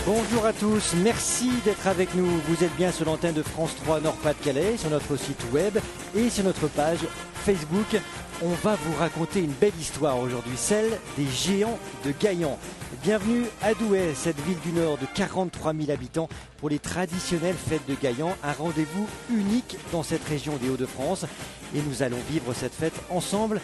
Bonjour à tous, merci d'être avec nous. Vous êtes bien sur l'antenne de France 3 Nord-Pas-de-Calais, sur notre site web et sur notre page Facebook. On va vous raconter une belle histoire aujourd'hui, celle des géants de Gaillan. Bienvenue à Douai, cette ville du Nord de 43 000 habitants pour les traditionnelles fêtes de Gaillan. Un rendez-vous unique dans cette région des Hauts-de-France. Et nous allons vivre cette fête ensemble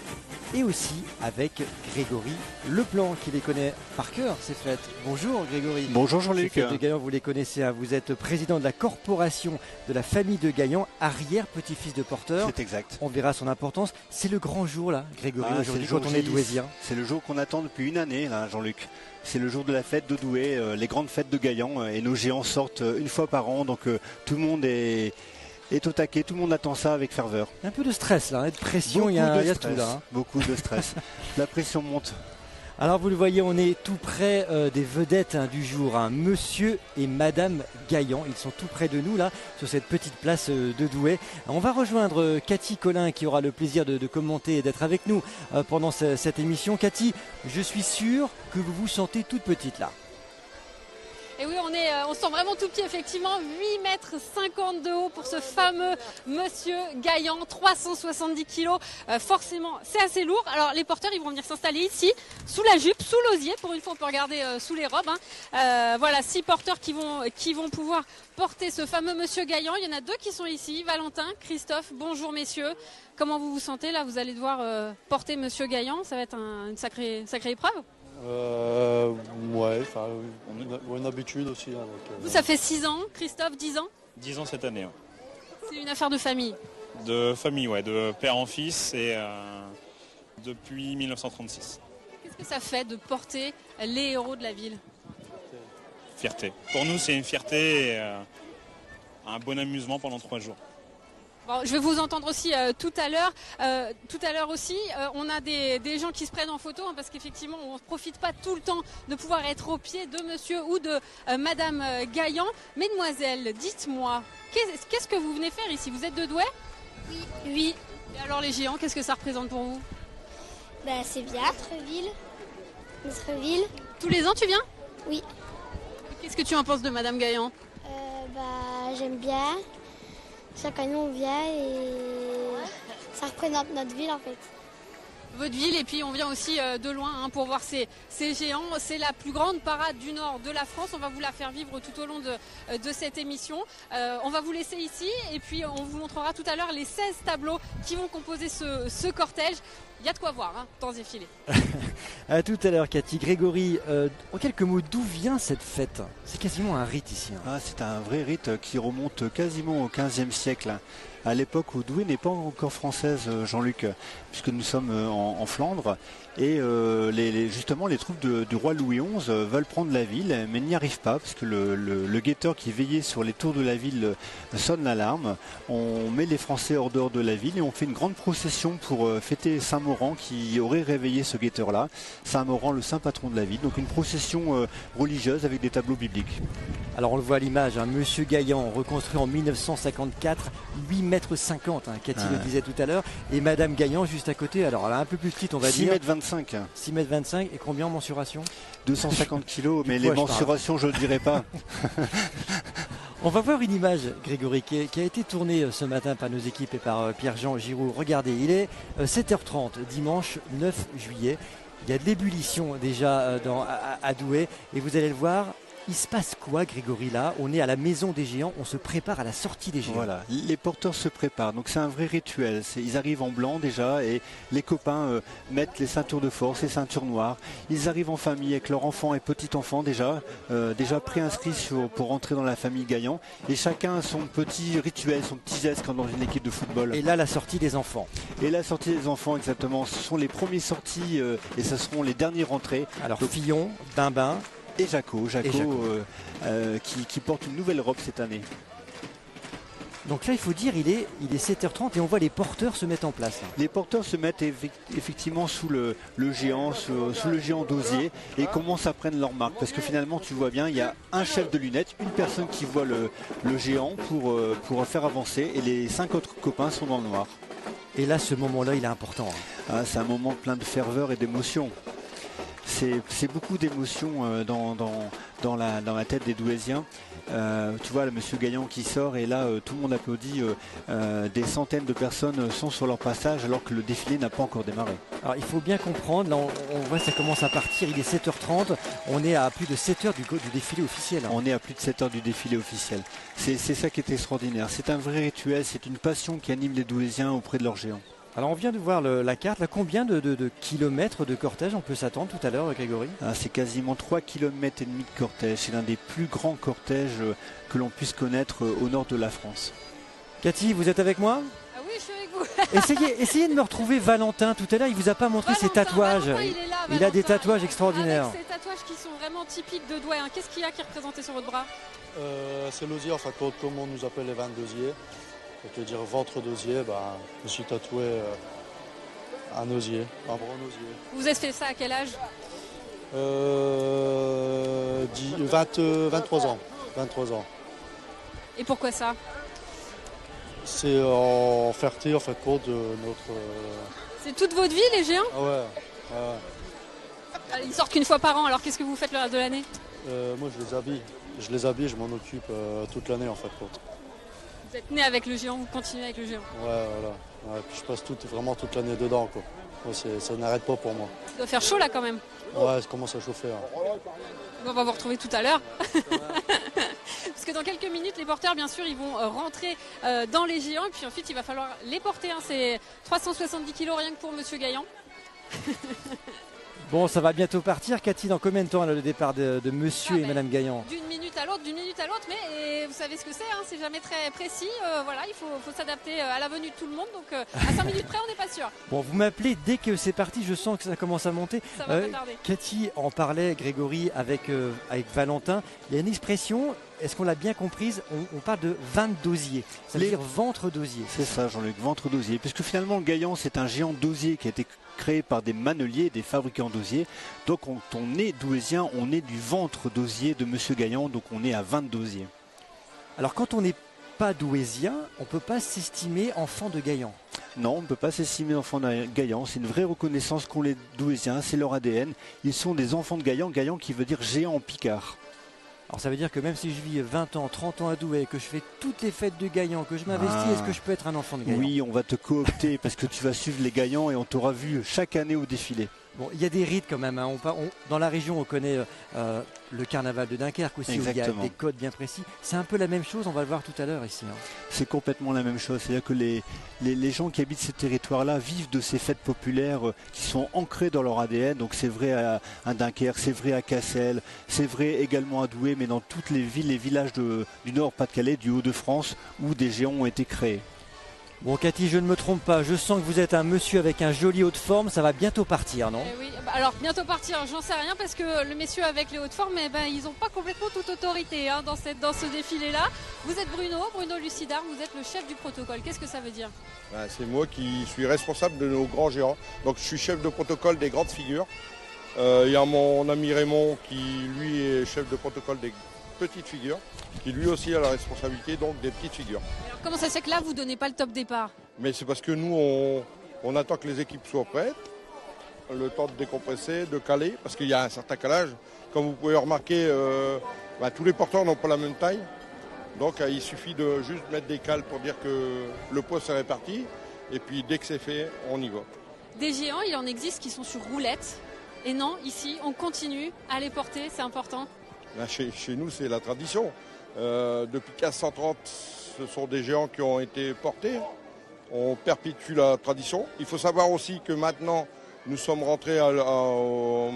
et aussi avec Grégory Leplan qui les connaît par cœur, ces fêtes. Bonjour Grégory. Bonjour Jean-Luc. Ces fêtes de Gaillan, vous les connaissez, hein. Vous êtes président de la corporation de la famille de Gaillan, arrière-petit-fils de porteur. C'est exact. On verra son importance. C'est le grand jour là, Grégory, aujourd'hui quand on est douaisien. C'est le jour qu'on attend depuis une année là, Jean-Luc. C'est le jour de la fête de Douai, les grandes fêtes de Gaillan et nos géants sortent une fois par an, donc tout le monde est au taquet, tout le monde attend ça avec ferveur. Un peu de stress là, de pression, il y a tout là. Beaucoup de stress. La pression monte. Alors vous le voyez, on est tout près des vedettes du jour, hein. Monsieur et Madame Gaillan, ils sont tout près de nous là, sur cette petite place de Douai. On va rejoindre Cathy Collin qui aura le plaisir de commenter et d'être avec nous pendant cette émission. Cathy, je suis sûr que vous vous sentez toute petite là. Et oui, on se sent vraiment tout petit, effectivement, 8,50 m de haut pour ce fameux Monsieur Gaillan, 370 kg. Forcément, c'est assez lourd. Alors, les porteurs, ils vont venir s'installer ici, sous la jupe, sous l'osier. Pour une fois, on peut regarder sous les robes, hein. Voilà, 6 porteurs qui vont pouvoir porter ce fameux Monsieur Gaillan. Il y en a 2 qui sont ici, Valentin, Christophe. Bonjour, messieurs. Comment vous vous sentez là? Vous allez devoir porter Monsieur Gaillan. Ça va être une sacrée épreuve. Ouais, on a une habitude aussi. Hein, Vous, ça fait 6 ans, Christophe, 10 ans? 10 ans cette année. Ouais. C'est une affaire de famille? De famille, ouais, de père en fils et depuis 1936. Qu'est-ce que ça fait de porter les héros de la ville? Fierté. Pour nous, c'est une fierté et un bon amusement pendant 3 jours. Bon, je vais vous entendre aussi tout à l'heure. Tout à l'heure aussi, on a des gens qui se prennent en photo, hein, parce qu'effectivement, on ne profite pas tout le temps de pouvoir être au pied de monsieur ou de madame Gaillan. Mesdemoiselles, dites-moi, qu'est-ce que vous venez faire ici? Vous êtes de Douai? Oui. Et alors les géants, qu'est-ce que ça représente pour vous? C'est bien. Notre ville. Tous les ans, tu viens? Oui. Qu'est-ce que tu en penses de madame Gaillan? J'aime bien. Chaque année on vient et ça représente notre ville en fait. Votre ville, et puis on vient aussi de loin, hein, pour voir ces géants. C'est la plus grande parade du nord de la France. On va vous la faire vivre tout au long de cette émission. On va vous laisser ici et puis on vous montrera tout à l'heure les 16 tableaux qui vont composer ce cortège. Il y a de quoi voir, hein, temps défilé. À tout à l'heure, Cathy. Grégory, en quelques mots, d'où vient cette fête? C'est quasiment un rite ici, hein. C'est un vrai rite qui remonte quasiment au XVe siècle. À l'époque où Douai n'est pas encore française, Jean-Luc, puisque nous sommes en Flandre. Et justement, les troupes du roi Louis XI veulent prendre la ville, mais n'y arrivent pas, parce que le guetteur qui veillait sur les tours de la ville sonne l'alarme. On met les Français hors dehors de la ville et on fait une grande procession pour fêter Saint-Maurent qui aurait réveillé ce guetteur-là. Saint-Maurent, le saint patron de la ville. Donc une procession religieuse avec des tableaux bibliques. Alors on le voit à l'image, hein, Monsieur Gaillan, reconstruit en 1954, 8,50 m, hein, Cathy le disait tout à l'heure, et Madame Gaillan juste à côté, alors elle est un peu plus petite on va dire. 6,25 m. 6,25 m, et combien en mensuration? 250 kg, mais les mensurations je ne le dirai pas. On va voir une image, Grégory, qui a été tournée ce matin par nos équipes et par Pierre-Jean Giroud. Regardez, il est 7h30, dimanche 9 juillet. Il y a de l'ébullition déjà à Douai, et vous allez le voir. Il se passe quoi, Grégory, là? On est à la maison des géants, on se prépare à la sortie des géants. Voilà, les porteurs se préparent, donc c'est un vrai rituel. Ils arrivent en blanc déjà et les copains mettent les ceintures de force, les ceintures noires. Ils arrivent en famille avec leurs enfants et petits-enfants déjà préinscrits pour rentrer dans la famille Gaillan. Et chacun a son petit rituel, son petit geste comme dans une équipe de football. Et là, la sortie des enfants. Et la sortie des enfants, exactement. Ce sont les premiers sorties et ce seront les derniers rentrés. Alors, donc, Fillon, Bimbin. Et Jaco qui porte une nouvelle robe cette année. Donc là, il faut dire, il est 7h30 et on voit les porteurs se mettre en place. Les porteurs se mettent effectivement sous le géant, sous le géant d'osier et commencent à prendre leur marque. Parce que finalement, tu vois bien, il y a un chef de lunettes, une personne qui voit le géant pour faire avancer et les 5 autres copains sont dans le noir. Et là, ce moment-là, il est important. C'est un moment plein de ferveur et d'émotion. c'est beaucoup d'émotions dans la tête des Douaisiens. Tu vois le monsieur Gaillan qui sort et là tout le monde applaudit, des centaines de personnes sont sur leur passage alors que le défilé n'a pas encore démarré. Alors il faut bien comprendre, là on voit ça commence à partir, il est 7h30, on est à plus de 7 heures du défilé officiel. On est à plus de 7 heures du défilé officiel. C'est ça qui est extraordinaire, c'est un vrai rituel, c'est une passion qui anime les Douaisiens auprès de leurs géants. Alors on vient de voir la carte, là, combien de kilomètres de cortège on peut s'attendre tout à l'heure, Grégory? C'est quasiment 3,5 km de cortège, c'est l'un des plus grands cortèges que l'on puisse connaître au nord de la France. Cathy, vous êtes avec moi? Ah oui, je suis avec vous. Essayez de me retrouver Valentin tout à l'heure, il vous a pas montré ses tatouages. Valentin, il est là, il a des tatouages extraordinaires. Avec ces tatouages qui sont vraiment typiques de Douai. Qu'est-ce qu'il y a qui est représenté sur votre bras? C'est l'osier, enfin, comme on nous appelle les 22 ça veut dire ventre d'osier, je me suis tatoué un osier, un bras osier. Vous avez fait ça à quel âge? 23 ans. 23 ans. Et pourquoi ça? C'est en fierté, en fait, compte de notre... C'est toute votre vie, les géants? Ah ouais. Ils sortent qu'une fois par an, alors qu'est-ce que vous faites le reste de l'année? Moi, je les habille, je m'en occupe toute l'année, en fait, compte. Vous êtes né avec le géant, vous continuez avec le géant? Ouais, voilà. Ouais, puis je passe vraiment toute l'année dedans, quoi. Ouais, ça n'arrête pas pour moi. Ça doit faire chaud là quand même. Ouais, ça commence à chauffer. Hein. On va vous retrouver tout à l'heure. Parce que dans quelques minutes, les porteurs, bien sûr, ils vont rentrer dans les géants. Et puis ensuite, il va falloir les porter. C'est 370 kilos rien que pour Monsieur Gaillan. Bon, ça va bientôt partir. Cathy, dans combien de temps le départ de Monsieur et Madame Gaillan? D'une minute à l'autre, mais vous savez ce que c'est jamais très précis. Voilà, il faut s'adapter à la venue de tout le monde. Donc à 5 minutes près, on n'est pas sûr. Bon, vous m'appelez dès que c'est parti, je sens que ça commence à monter. Ça va pas tarder. Cathy en parlait, Grégory, avec Valentin. Il y a une expression, est-ce qu'on l'a bien comprise? On parle de ventre d'osier. Ça veut dire ventre d'osier. C'est ça, Jean-Luc, ventre d'osier. Puisque finalement, le Gaillan, c'est un géant d'osier qui a été créé par des maneliers, des fabricants d'osier. Donc quand on est douaisien, on est du ventre d'osier de Monsieur Gaillan, donc on est à 20 d'osier. Alors quand on n'est pas douaisien, on ne peut pas s'estimer enfant de Gaillan. Non, on ne peut pas s'estimer enfant de Gaillan, c'est une vraie reconnaissance qu'ont les douaisiens, c'est leur ADN. Ils sont des enfants de Gaillan, Gaillan qui veut dire géant en picard. Alors ça veut dire que même si je vis 20 ans, 30 ans à Douai, que je fais toutes les fêtes de Gaillan, que je m'investis, est-ce que je peux être un enfant de Gaillan? Oui, on va te coopter parce que tu vas suivre les Gaillans et on t'aura vu chaque année au défilé. Bon, il y a des rites quand même. Dans la région, on connaît le carnaval de Dunkerque aussi, où il y a des codes bien précis. C'est un peu la même chose, on va le voir tout à l'heure ici. C'est complètement la même chose. C'est-à-dire que les gens qui habitent ces territoires-là vivent de ces fêtes populaires qui sont ancrées dans leur ADN. Donc c'est vrai à Dunkerque, c'est vrai à Cassel, c'est vrai également à Douai, mais dans toutes les villes et villages du Nord-Pas-de-Calais, du Haut-de-France, où des géants ont été créés. Bon, Cathy, je ne me trompe pas, je sens que vous êtes un monsieur avec un joli haut de forme, ça va bientôt partir, non? Oui, alors bientôt partir, j'en sais rien, parce que le messieurs avec les hauts de forme, ils n'ont pas complètement toute autorité dans ce défilé-là. Vous êtes Bruno Lucidard, vous êtes le chef du protocole. Qu'est-ce que ça veut dire? C'est moi qui suis responsable de nos grands géants, donc je suis chef de protocole des grandes figures. Il y a mon ami Raymond qui lui est chef de protocole des petites figures, qui lui aussi a la responsabilité donc des petites figures. Alors comment ça se fait que là vous ne donnez pas le top départ? Mais c'est parce que nous on attend que les équipes soient prêtes, le temps de décompresser, de caler, parce qu'il y a un certain calage. Comme vous pouvez remarquer, tous les porteurs n'ont pas la même taille, donc il suffit de juste mettre des cales pour dire que le poids s'est réparti, et puis dès que c'est fait, on y va. Des géants, il en existe qui sont sur roulette, et non, ici on continue à les porter, c'est important. Là, chez nous, c'est la tradition. Depuis 1530, ce sont des géants qui ont été portés. On perpétue la tradition. Il faut savoir aussi que maintenant, nous sommes rentrés au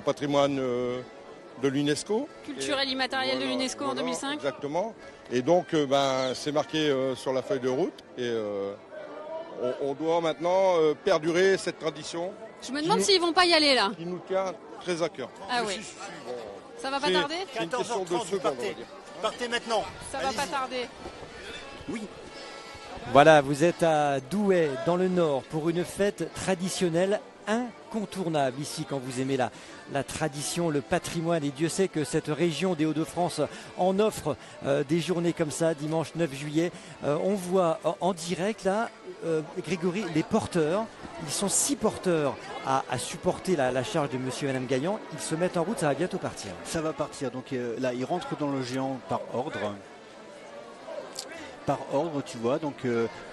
patrimoine de l'UNESCO. Culturel immatériel de l'UNESCO en 2005. Exactement. Et donc, c'est marqué sur la feuille de route. Et on doit maintenant perdurer cette tradition. Je me demande s'ils ne vont pas y aller là. Qui nous tient très à cœur. Ah oui. Ça va pas tarder? 14h30, partez maintenant. Ça va pas tarder. Oui. Voilà, vous êtes à Douai, dans le Nord, pour une fête traditionnelle incontournable ici quand vous aimez la tradition, le patrimoine. Et Dieu sait que cette région des Hauts-de-France en offre des journées comme ça, dimanche 9 juillet. On voit en direct là, Grégory, les porteurs. Ils sont 6 porteurs à supporter la charge de monsieur et madame Gaillan. Ils se mettent en route, ça va bientôt partir. Ça va partir, donc là ils rentrent dans le géant par ordre. Par ordre, tu vois, donc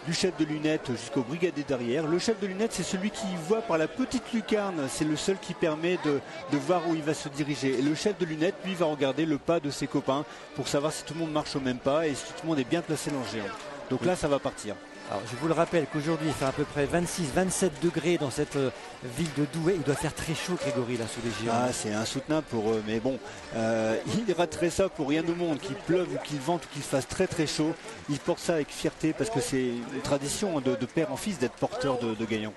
du chef de lunettes jusqu'au brigadier derrière. Le chef de lunettes, c'est celui qui voit par la petite lucarne, c'est le seul qui permet de voir où il va se diriger. Et le chef de lunettes, lui, va regarder le pas de ses copains pour savoir si tout le monde marche au même pas et si tout le monde est bien placé dans le géant. Donc là, ça va partir. Alors, je vous le rappelle qu'aujourd'hui il fait à peu près 26-27 degrés dans cette ville de Douai. Il doit faire très chaud, Grégory, là sous les géants. Ah, c'est insoutenable pour eux, mais bon, ils rateraient ça pour rien au monde, qu'il pleuve ou qu'il vente ou qu'il fasse très très chaud. Ils portent ça avec fierté parce que c'est une tradition de père en fils d'être porteur de Gaillan.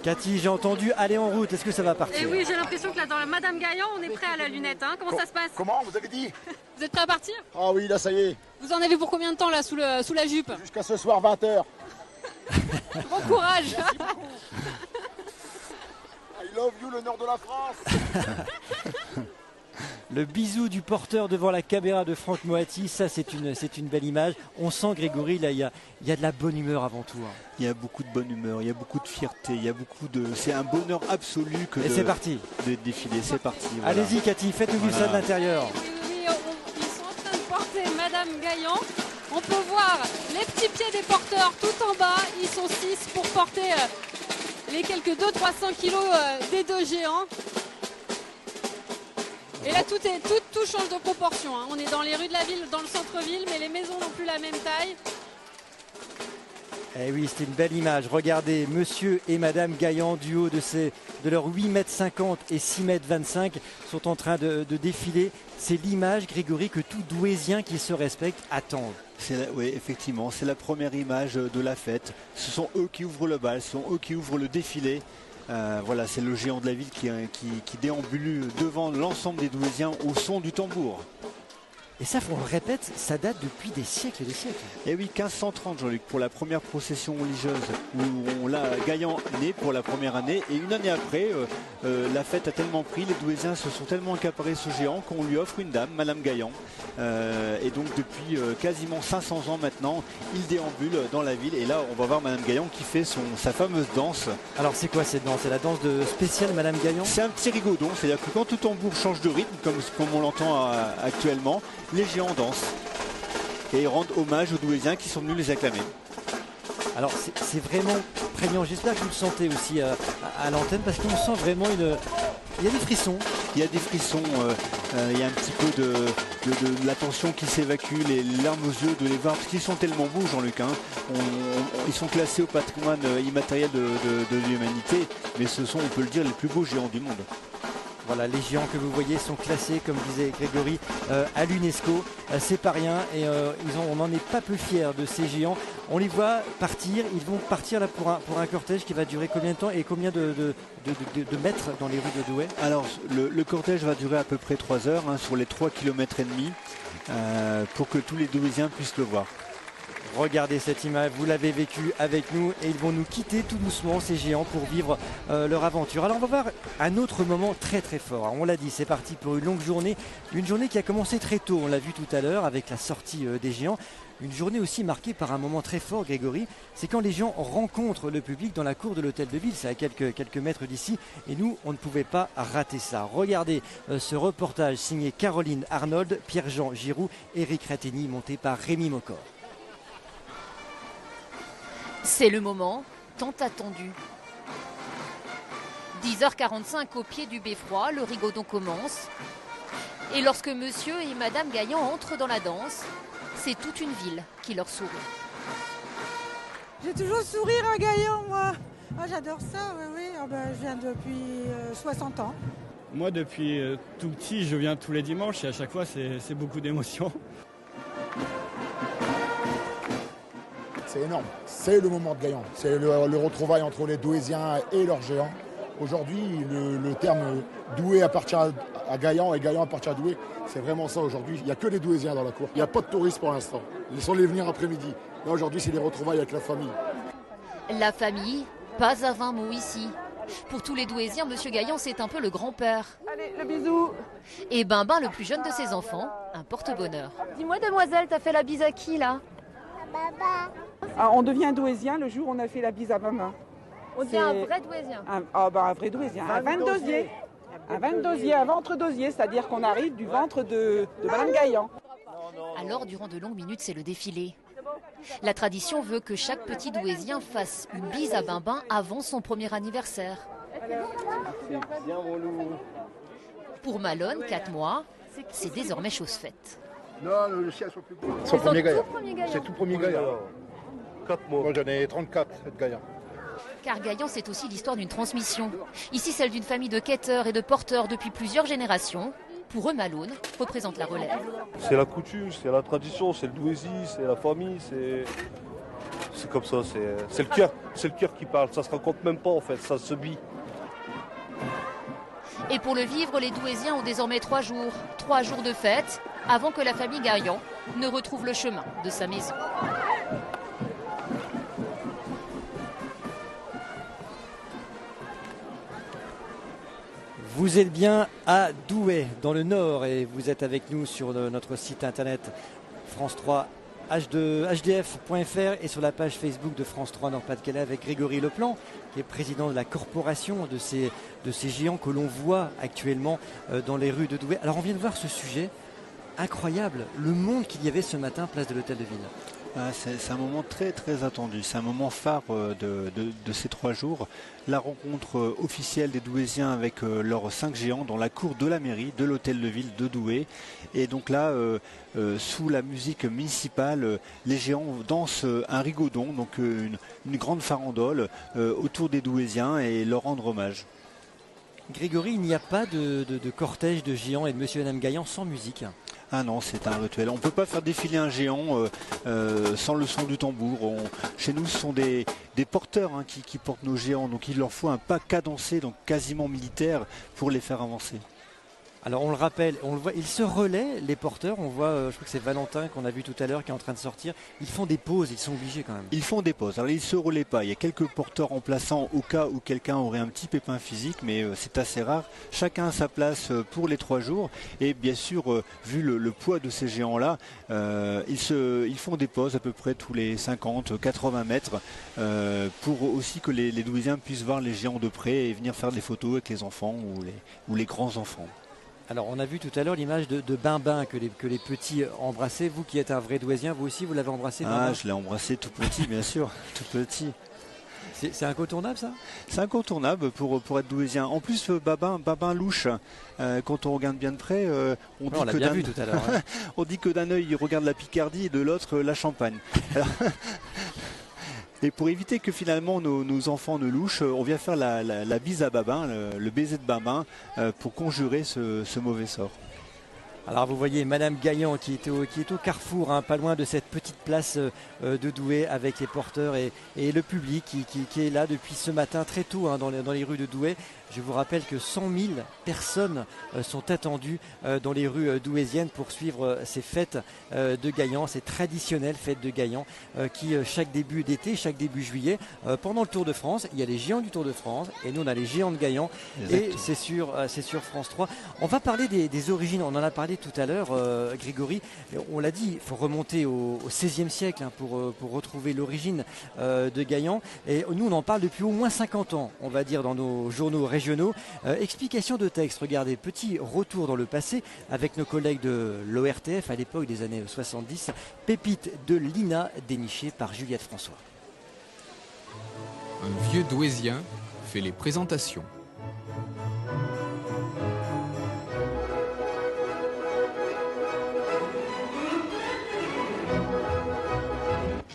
Cathy, j'ai entendu, allez en route, est-ce que ça va partir? Et oui, j'ai l'impression que là dans la Madame Gaillan, on est prêt à la lunette. Hein. Comment ça se passe? Comment vous avez dit? Vous êtes prêt à partir? Ah oui, là ça y est. Vous en avez pour combien de temps là sous la jupe? Jusqu'à ce soir 20h. Bon courage. I love you, le nord de la France. Le bisou du porteur devant la caméra de Franck Moati, ça c'est une belle image. On sent, Grégory, là il y a de la bonne humeur avant tout. Hein. Il y a beaucoup de bonne humeur, il y a beaucoup de fierté, il y a beaucoup de. C'est un bonheur absolu que et c'est parti. De défiler, c'est parti. Voilà. Allez-y Cathy, faites-nous vivre ça de l'intérieur. Oui, ils sont en train de porter Madame Gaillan. On peut voir les petits pieds des porteurs tout en bas. Ils sont 6 pour porter les quelques 200-300 kilos des deux géants. Et là, tout change de proportion. Hein. On est dans les rues de la ville, dans le centre-ville, mais les maisons n'ont plus la même taille. Eh oui, c'était une belle image. Regardez, monsieur et madame Gaillan, du haut de leurs 8,50 m et 6,25 m, sont en train de défiler. C'est l'image, Grégory, que tout Douaisien qui se respecte attend. Oui, effectivement, c'est la première image de la fête. Ce sont eux qui ouvrent le bal, ce sont eux qui ouvrent le défilé. Voilà, c'est le géant de la ville qui déambule devant l'ensemble des Douaisiens au son du tambour. Et ça, on le répète, ça date depuis des siècles et des siècles. Et oui, 1530, Jean-Luc, pour la première procession religieuse où Gaillan naît pour la première année. Et une année après, la fête a tellement pris, les Douaisiens se sont tellement accaparés ce géant qu'on lui offre une dame, Madame Gaillan. Et donc depuis quasiment 500 ans maintenant, il déambule dans la ville. Et là, on va voir Madame Gaillan qui fait sa fameuse danse. Alors c'est quoi cette danse? C'est la danse spéciale Madame Gaillan? C'est un petit rigodon, c'est-à-dire que quand le tambour change de rythme, comme on l'entend actuellement, les géants dansent et rendent hommage aux Douaisiens qui sont venus les acclamer. Alors c'est vraiment prégnant, j'espère que vous le sentez aussi à l'antenne parce qu'on sent vraiment il y a des frissons. Il y a des frissons, il y a un petit peu de la tension qui s'évacue, les larmes aux yeux de les voir, parce qu'ils sont tellement beaux, Jean-Luc. Hein. Ils sont classés au patrimoine immatériel de l'humanité, mais ce sont, on peut le dire, les plus beaux géants du monde. Voilà, les géants que vous voyez sont classés, comme disait Grégory, à l'UNESCO. C'est pas rien et on n'en est pas peu fiers de ces géants. On les voit partir, ils vont partir là pour un cortège qui va durer combien de temps et combien de mètres dans les rues de Douai? Alors, le cortège va durer à peu près 3 heures, hein, sur les 3,5 km pour que tous les Douaisiens puissent le voir. Regardez cette image, vous l'avez vécu avec nous et ils vont nous quitter tout doucement, ces géants, pour vivre leur aventure. Alors on va voir un autre moment très très fort. Alors, on l'a dit, c'est parti pour une longue journée, une journée qui a commencé très tôt, on l'a vu tout à l'heure avec la sortie des géants. Une journée aussi marquée par un moment très fort, Grégory, c'est quand les gens rencontrent le public dans la cour de l'hôtel de ville, c'est à quelques mètres d'ici, et nous, on ne pouvait pas rater ça. Regardez ce reportage signé Caroline Arnold, Pierre-Jean Giroux, Éric Ratteni, monté par Rémi Mocor. C'est le moment tant attendu. 10h45 au pied du beffroi, le rigodon commence. Et lorsque monsieur et madame Gaillan entrent dans la danse, c'est toute une ville qui leur sourit. J'ai toujours sourire à Gaillan, moi. Ah, j'adore ça, oui. Ah, je viens depuis 60 ans. Moi, depuis tout petit, je viens tous les dimanches et à chaque fois, c'est beaucoup d'émotions. C'est énorme. C'est le moment de Gaillan. C'est le retrouvail entre les Douaisiens et leurs géants. Aujourd'hui, le terme Douai appartient à Gaillan et Gaillan appartient à Douai. C'est vraiment ça aujourd'hui. Il n'y a que les Douaisiens dans la cour. Il n'y a pas de touristes pour l'instant. Laissons-les venir après-midi. Là, aujourd'hui, c'est les retrouvailles avec la famille. La famille, pas à 20 mots ici. Pour tous les Douaisiens, Monsieur Gaillan, c'est un peu le grand-père. Allez, le bisou. Et Bimbin, le plus jeune de ses enfants, un porte-bonheur. Dis-moi, demoiselle, t'as fait la bise à qui, là? Ah, on devient Douaisien le jour où on a fait la bise à maman. On dit un vrai Douaisien. Un vrai Douaisien, un 22e. Un 22e, un ventre d'osier, c'est-à-dire qu'on arrive du ventre de Madame Gaillan. Alors, durant de longues minutes, c'est le défilé. La tradition veut que chaque petit Douaisien fasse une bise à Bimbin avant son premier anniversaire. Pour Malone, 4 mois, c'est désormais chose faite. Non, le sien sont plus gros. C'est son premier Gaillan. Gaillan. C'est tout premier Gaillan. 4 mois. Moi j'en ai 34 de Gaillan. Car Gaillan, c'est aussi l'histoire d'une transmission. Ici, celle d'une famille de quêteurs et de porteurs depuis plusieurs générations. Pour eux, Malone représente la relève. C'est la coutume, c'est la tradition, c'est le Douaisis, c'est la famille, c'est comme ça, c'est le cœur qui parle. Ça se raconte même pas en fait, ça se vit. Et pour le vivre, les Douaisiens ont désormais 3 jours. 3 jours de fête, avant que la famille Gaillan ne retrouve le chemin de sa maison. Vous êtes bien à Douai, dans le Nord, et vous êtes avec nous sur notre site internet France 3 hdf.fr et sur la page Facebook de France 3 Nord-Pas-de-Calais avec Grégory Leplan, qui est président de la corporation de ces géants que l'on voit actuellement dans les rues de Douai. Alors on vient de voir ce sujet incroyable, le monde qu'il y avait ce matin place de l'Hôtel de Ville. C'est un moment très très attendu, c'est un moment phare de ces 3 jours. La rencontre officielle des Douaisiens avec leurs 5 géants dans la cour de la mairie de l'hôtel de ville de Douai. Et donc là, sous la musique municipale, les géants dansent un rigodon, donc une grande farandole autour des Douaisiens et leur rendre hommage. Grégory, il n'y a pas de cortège de géants et de Monsieur et Madame Gaillan sans musique. Ah non, c'est un rituel. On ne peut pas faire défiler un géant sans le son du tambour. Chez nous, ce sont des porteurs qui portent nos géants. Donc il leur faut un pas cadencé, donc quasiment militaire, pour les faire avancer. Alors on le rappelle, on le voit, ils se relaient, les porteurs. On voit, je crois que c'est Valentin qu'on a vu tout à l'heure qui est en train de sortir. Ils font des pauses, ils sont obligés quand même. Ils font des pauses. Alors ils ne se relaient pas. Il y a quelques porteurs remplaçants au cas où quelqu'un aurait un petit pépin physique, mais c'est assez rare. Chacun a sa place pour les 3 jours. Et bien sûr, vu le poids de ces géants-là, ils font des pauses à peu près tous les 50-80 mètres pour aussi que les Douaisiens puissent voir les géants de près et venir faire des photos avec les enfants ou les grands-enfants. Alors on a vu tout à l'heure l'image de Bimbin que les petits embrassaient. Vous qui êtes un vrai Douaisien, vous aussi vous l'avez embrassé, Bimbin? Ah, je l'ai embrassé tout petit, bien sûr, tout petit. C'est incontournable ça? C'est incontournable pour être Douaisien. En plus, Babin louche. Quand on regarde bien de près, on l'a bien vu tout à l'heure. Hein. On dit que d'un œil il regarde la Picardie et de l'autre la Champagne. Alors, et pour éviter que finalement nos enfants ne louchent, on vient faire la bise à Babin, le baiser de Babin, pour conjurer ce mauvais sort. Alors vous voyez Madame Gaillan qui est au carrefour, pas loin de cette petite place de Douai avec les porteurs et le public qui est là depuis ce matin très tôt dans les rues de Douai. Je vous rappelle que 100 000 personnes sont attendues dans les rues douaisiennes pour suivre ces fêtes de Gaillan, ces traditionnelles fêtes de Gaillan qui chaque début d'été, chaque début juillet, pendant le Tour de France, il y a les géants du Tour de France et nous on a les géants de Gaillan. Exactement. Et c'est sur France 3. On va parler des origines, on en a parlé tout à l'heure, Grégory, on l'a dit, il faut remonter au XVIe siècle pour retrouver l'origine de Gaillan. Et nous on en parle depuis au moins 50 ans, on va dire, dans nos journaux régionaux. Explication de texte, regardez, petit retour dans le passé avec nos collègues de l'ORTF à l'époque des années 70, pépite de l'INA dénichée par Juliette François. Un vieux Douaisien fait les présentations.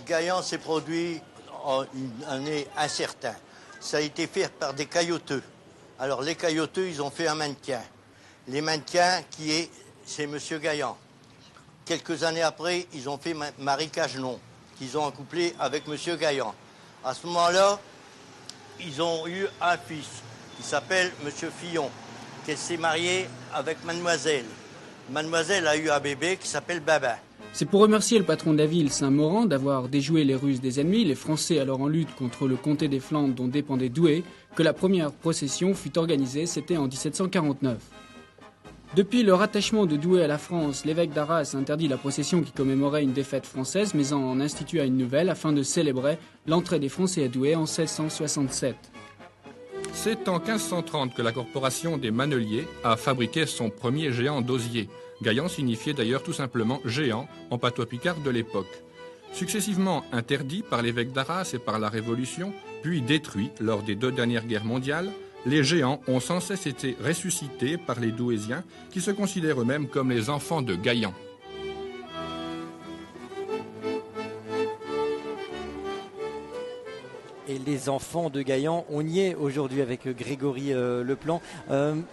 Gaillan s'est produit en une année incertaine. Ça a été fait par des caillouteux. Alors les caillouteux, ils ont fait un mannequin. Les mannequins, c'est M. Gaillan. Quelques années après, ils ont fait Marie Cagenon, qu'ils ont accouplé avec M. Gaillan. À ce moment-là, ils ont eu un fils qui s'appelle M. Fillon, qui s'est marié avec Mademoiselle. Mademoiselle a eu un bébé qui s'appelle Babin. C'est pour remercier le patron de la ville, Saint-Maurent, d'avoir déjoué les ruses des ennemis, les Français alors en lutte contre le comté des Flandres dont dépendait Douai, que la première procession fut organisée, c'était en 1749. Depuis le rattachement de Douai à la France, l'évêque d'Arras interdit la procession qui commémorait une défaite française, mais en institua une nouvelle afin de célébrer l'entrée des Français à Douai en 1667. C'est en 1530 que la corporation des Maneliers a fabriqué son premier géant d'osier. Gaillan signifiait d'ailleurs tout simplement géant en patois picard de l'époque. Successivement interdit par l'évêque d'Arras et par la Révolution, puis détruit lors des 2 dernières guerres mondiales, les géants ont sans cesse été ressuscités par les Douaisiens qui se considèrent eux-mêmes comme les enfants de Gaillan. Et les enfants de Gaillan, on y est aujourd'hui avec Grégory Leplan.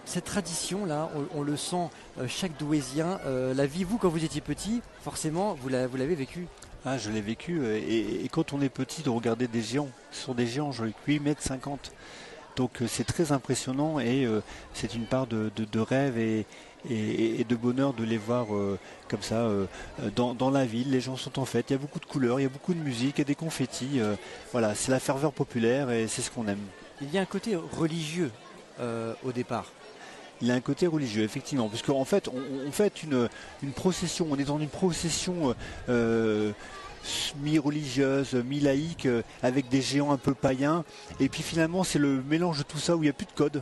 Cette tradition-là, on le sent, chaque Douaisien la vit. Vous, quand vous étiez petit, forcément, vous l'avez vécu. Ah, je l'ai vécu. Et quand on est petit, de regarder des géants, ce sont des géants, 8 mètres 50. Donc c'est très impressionnant et c'est une part de rêve et de bonheur de les voir comme ça dans la ville. Les gens sont en fête, il y a beaucoup de couleurs, il y a beaucoup de musique, il y a des confettis. Voilà, c'est la ferveur populaire et c'est ce qu'on aime. Il y a un côté religieux au départ. Il y a un côté religieux, effectivement, parce qu'en fait, on fait une procession, on est dans une procession mi-religieuse, mi-laïque, avec des géants un peu païens, et puis finalement c'est le mélange de tout ça où il n'y a plus de code.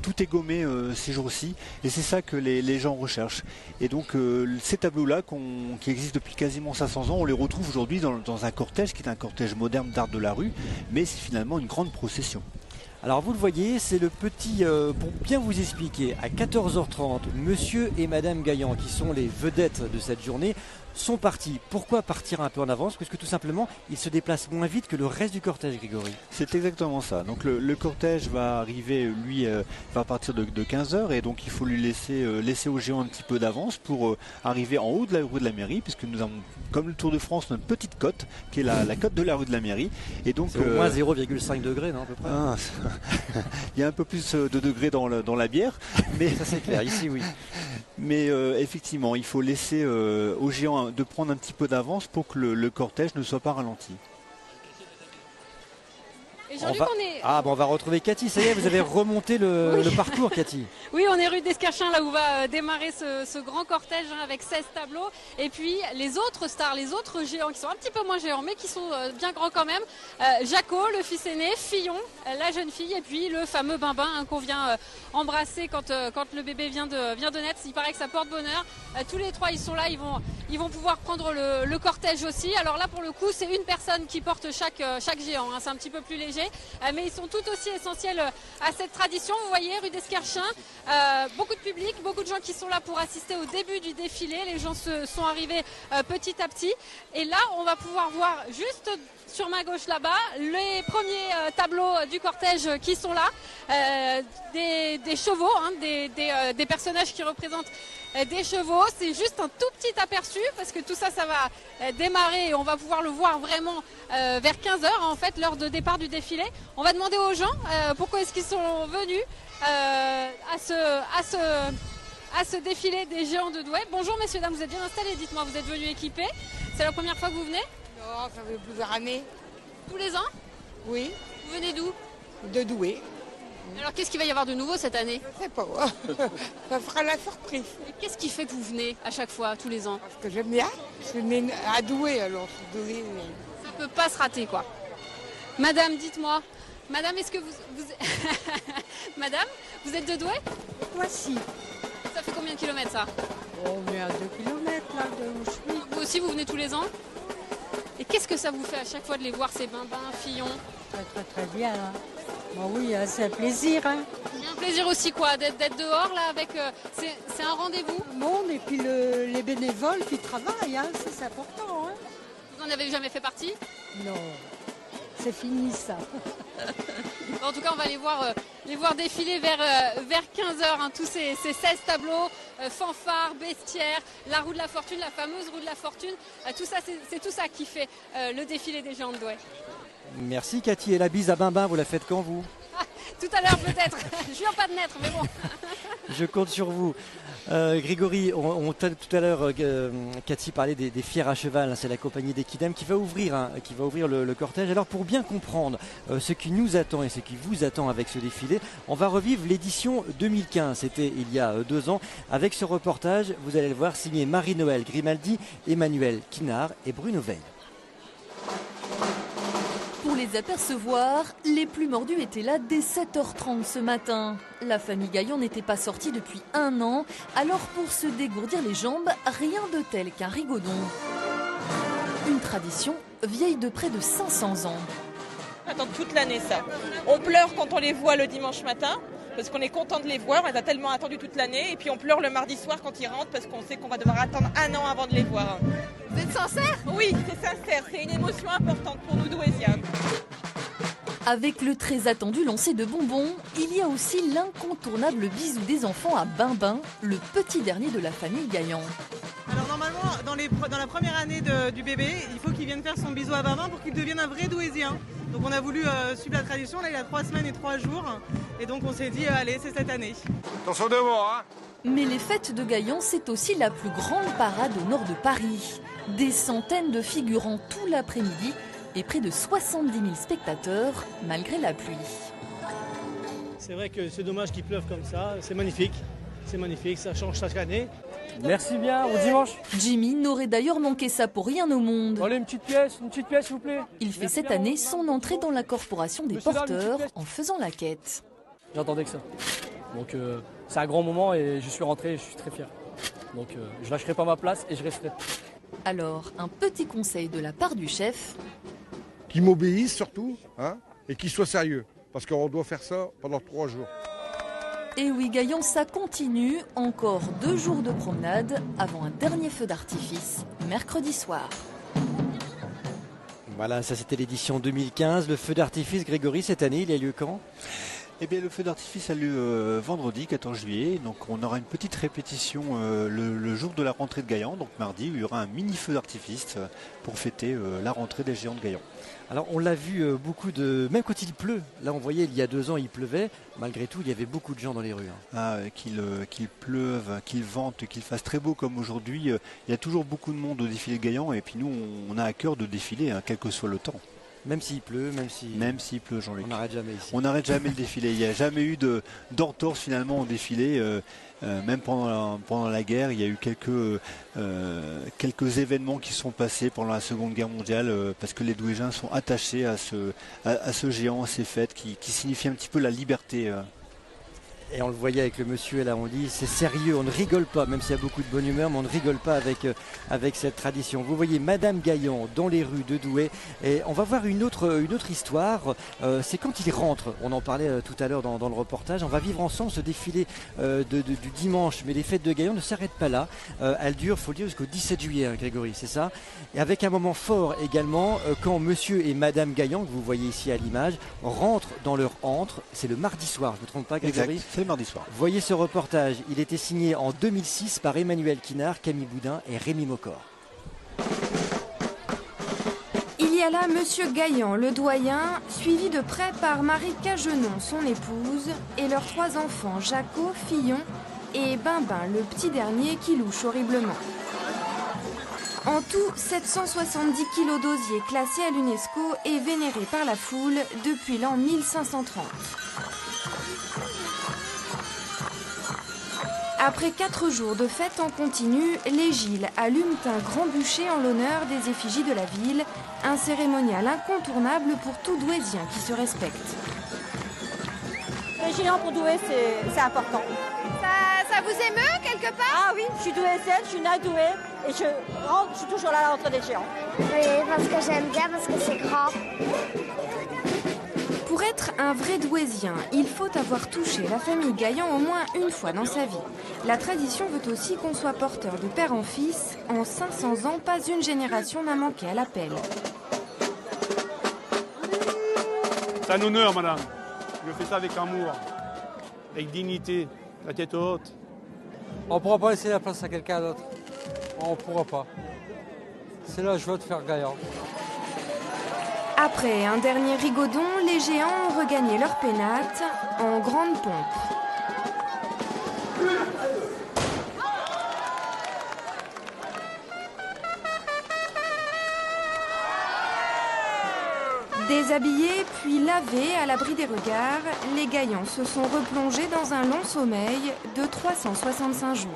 Tout est gommé ces jours-ci et c'est ça que les gens recherchent. Et donc ces tableaux-là qui existent depuis quasiment 500 ans, on les retrouve aujourd'hui dans un cortège qui est un cortège moderne d'art de la rue, mais c'est finalement une grande procession. Alors vous le voyez, c'est le petit, pour bien vous expliquer, à 14h30, monsieur et madame Gaillan, qui sont les vedettes de cette journée, sont partis. Pourquoi partir un peu en avance? Parce que tout simplement, ils se déplacent moins vite que le reste du cortège, Grégory. C'est exactement ça. Donc le cortège va arriver, lui, va partir de 15h et donc il faut lui laisser au géant un petit peu d'avance pour arriver en haut de la rue de la mairie, puisque nous avons, comme le Tour de France, notre petite côte, qui est la côte de la rue de la mairie. Et donc, c'est au moins 0,5 degrés, non, à peu près. Il y a un peu plus de degrés dans la bière. Mais ça c'est clair, ici oui. Mais effectivement, il faut laisser au géant de prendre un petit peu d'avance pour que le cortège ne soit pas ralenti. Et on va retrouver Cathy, ça y est, vous avez remonté le parcours, Cathy. Oui, on est rue d'Escarchin, là où va démarrer ce grand cortège avec 16 tableaux. Et puis les autres stars, les autres géants qui sont un petit peu moins géants, mais qui sont bien grands quand même. Jaco, le fils aîné, Fillon, la jeune fille, et puis le fameux Bimbin qu'on vient embrasser quand le bébé vient de naître. Il paraît que ça porte bonheur. Tous les trois, ils sont là, ils vont pouvoir prendre le cortège aussi. Alors là, pour le coup, c'est une personne qui porte chaque géant. Hein. C'est un petit peu plus léger. Mais ils sont tout aussi essentiels à cette tradition. Vous voyez, rue d'Escarchin, beaucoup de public, beaucoup de gens qui sont là pour assister au début du défilé. Les gens sont arrivés petit à petit. Et là, on va pouvoir voir juste sur ma gauche là-bas les premiers tableaux du cortège qui sont là. Des chevaux, hein, des personnages qui représentent des chevaux. C'est juste un tout petit aperçu parce que tout ça, ça va démarrer et on va pouvoir le voir vraiment vers 15h, en fait, l'heure de départ du défilé. On va demander aux gens pourquoi est-ce qu'ils sont venus à ce défilé des géants de Douai. Bonjour messieurs, dames, vous êtes bien installés, dites-moi, vous êtes venus équipés. C'est la première fois que vous venez? Non, ça fait plusieurs années. Tous les ans? Oui. Vous venez d'où? De Douai. Alors qu'est-ce qu'il va y avoir de nouveau cette année? Je sais pas. Ça fera la surprise. Qu'est-ce qui fait que vous venez à chaque fois, tous les ans? Parce que j'aime bien. Je suis née à Douai, alors je suis Douai. Ça peut pas se rater, quoi. Madame, dites-moi. Madame, est-ce que vous... Madame, vous êtes de Douai? Moi, si. Ça fait combien de kilomètres, ça? On est à 2 kilomètres, là, de où je suis. Vous aussi, vous venez tous les ans? Et qu'est-ce que ça vous fait à chaque fois de les voir, ces Bimbins, Fillon? Très, très, très bien. Hein. Bon, oui, c'est un plaisir. Hein. Il y a un plaisir aussi, quoi, d'être dehors, là, avec... c'est un rendez-vous? Le monde et puis les bénévoles qui travaillent, hein, c'est important. Hein. Vous n'en avez jamais fait partie? Non. C'est fini ça. En tout cas, on va les voir défiler vers 15h, hein, tous ces 16 tableaux, fanfares, bestiaires, la roue de la fortune, la fameuse roue de la fortune. Tout ça, c'est tout ça qui fait le défilé des géants de Douai. Merci Cathy. Et la bise à Bimbin, vous la faites quand vous? Tout à l'heure peut-être. Je viens pas de naître, mais bon. Je compte sur vous. Grégory, on t'a tout à l'heure, Cathy parlait des fiers à cheval, hein, c'est la compagnie d'Equidem qui va ouvrir le cortège. Alors pour bien comprendre ce qui nous attend et ce qui vous attend avec ce défilé, on va revivre l'édition 2015, c'était il y a 2 ans. Avec ce reportage, vous allez le voir, signé Marie-Noël Grimaldi, Emmanuel Kinard et Bruno Veil. Pour les apercevoir, les plus mordus étaient là dès 7h30 ce matin. La famille Gaillan n'était pas sortie depuis 1 an, alors pour se dégourdir les jambes, rien de tel qu'un rigodon. Une tradition vieille de près de 500 ans. On attend toute l'année ça. On pleure quand on les voit le dimanche matin, parce qu'on est content de les voir, on les a tellement attendus toute l'année, et puis on pleure le mardi soir quand ils rentrent, parce qu'on sait qu'on va devoir attendre 1 an avant de les voir. Vous êtes sincère? Oui, c'est sincère, c'est une émotion importante pour nous Douaisiens. Avec le très attendu lancer de bonbons, il y a aussi l'incontournable bisou des enfants à Bimbin, le petit dernier de la famille Gaillan. Alors normalement, dans la première année du bébé, il faut qu'il vienne faire son bisou à Bimbin pour qu'il devienne un vrai Douaisien. Donc on a voulu suivre la tradition, là il a 3 semaines et 3 jours, et donc on s'est dit allez, c'est cette année. Attention devant, hein. Mais les fêtes de Gaillan, c'est aussi la plus grande parade au nord de Paris. Des centaines de figurants tout l'après-midi et près de 70 000 spectateurs malgré la pluie. C'est vrai que c'est dommage qu'il pleuve comme ça, c'est magnifique, ça change chaque année. Merci bien, au dimanche. Jimmy n'aurait d'ailleurs manqué ça pour rien au monde. Allez, une petite pièce s'il vous plaît. Il fait cette année son entrée dans la corporation des porteurs en faisant la quête. J'attendais que ça. Donc c'est un grand moment et je suis rentré et je suis très fier. Donc je lâcherai pas ma place et je resterai. Alors, un petit conseil de la part du chef. Qui m'obéissent surtout, hein, et qui soient sérieux. Parce qu'on doit faire ça pendant 3 jours. Et oui, Gaillan, ça continue. Encore 2 jours de promenade avant un dernier feu d'artifice, mercredi soir. Voilà, ça c'était l'édition 2015. Le feu d'artifice, Grégory, cette année, il a lieu quand ? Eh bien, le feu d'artifice a lieu vendredi 14 juillet. Donc, on aura une petite répétition le jour de la rentrée de Gaillan. Donc, mardi, il y aura un mini feu d'artifice pour fêter la rentrée des géants de Gaillan. Alors, on l'a vu même quand il pleut. Là, on voyait il y a 2 ans, il pleuvait. Malgré tout, il y avait beaucoup de gens dans les rues. Qu'il pleuve, qu'il vente, qu'il fasse très beau comme aujourd'hui, il y a toujours beaucoup de monde au défilé de Gaillan. Et puis, nous, on a à cœur de défiler, hein, quel que soit le temps. Même s'il pleut, même s'il pleut, Jean-Luc. On n'arrête jamais ici. On n'arrête jamais le défilé. Il n'y a jamais eu d'entorse finalement au défilé. Même pendant la guerre, il y a eu quelques événements qui sont passés pendant la Seconde Guerre mondiale parce que les Douaisiens sont attachés à ce géant, à ces fêtes qui signifient un petit peu la liberté. Et on le voyait avec le monsieur là, on dit c'est sérieux, on ne rigole pas, même s'il y a beaucoup de bonne humeur, mais on ne rigole pas avec cette tradition. Vous voyez Madame Gaillan dans les rues de Douai, et on va voir une autre histoire, c'est quand il rentre, on en parlait tout à l'heure dans le reportage, on va vivre ensemble ce défilé du dimanche, mais les fêtes de Gaillan ne s'arrêtent pas là, elles durent, il faut le dire, jusqu'au 17 juillet, hein, Grégory, c'est ça, et avec un moment fort également, quand monsieur et Madame Gaillan, que vous voyez ici à l'image, rentrent dans leur antre, c'est le mardi soir, je ne me trompe pas, Grégory? Exact. C'est le mardi soir. Voyez ce reportage, il était signé en 2006 par Emmanuel Kinard, Camille Boudin et Rémi Mocor. Il y a là Monsieur Gaillan, le doyen, suivi de près par Marie Cagenon, son épouse, et leurs 3 enfants, Jaco, Fillon et Bimbin, le petit dernier qui louche horriblement. En tout, 770 kilos d'osier classés à l'UNESCO et vénérés par la foule depuis l'an 1530. Après 4 jours de fête en continu, les Gilles allument un grand bûcher en l'honneur des effigies de la ville, un cérémonial incontournable pour tout Douaisien qui se respecte. Les géants pour Douai, c'est important. Ça vous émeut quelque part? Ah oui, je suis douaisienne, je suis née à Douai et je suis toujours là à la rentrée des géants. Oui, parce que j'aime bien, parce que c'est grand. Pour être un vrai Douaisien, il faut avoir touché la famille Gaillan au moins une fois dans sa vie. La tradition veut aussi qu'on soit porteur de père en fils. En 500 ans, pas une génération n'a manqué à l'appel. C'est un honneur, madame. Je fais ça avec amour, avec dignité, la tête haute. On ne pourra pas laisser la place à quelqu'un d'autre. On ne pourra pas. C'est la joie de faire Gaillan. Après un dernier rigodon, les géants ont regagné leur pénate en grande pompe. Déshabillés puis lavés à l'abri des regards, les gaillants se sont replongés dans un long sommeil de 365 jours.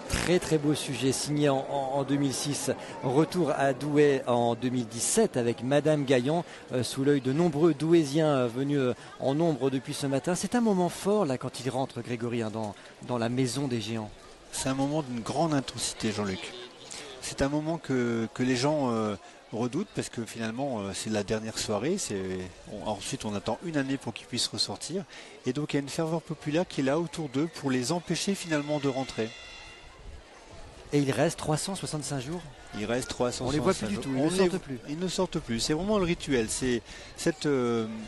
Très très beau sujet signé en 2006. Retour à Douai en 2017 avec Madame Gaillan sous l'œil de nombreux Douaisiens venus en nombre depuis ce matin. C'est un moment fort là quand il rentre, Grégory, dans la maison des géants. C'est un moment d'une grande intensité, Jean-Luc. C'est un moment que les gens redoutent parce que finalement c'est la dernière soirée. Ensuite on attend une année pour qu'ils puissent ressortir. Et donc il y a une ferveur populaire qui est là autour d'eux pour les empêcher finalement de rentrer. Et il reste 365 jours. Il reste 365 jours. On les voit plus du tout, ils ne sortent plus. Ils ne sortent plus. C'est vraiment le rituel. Cette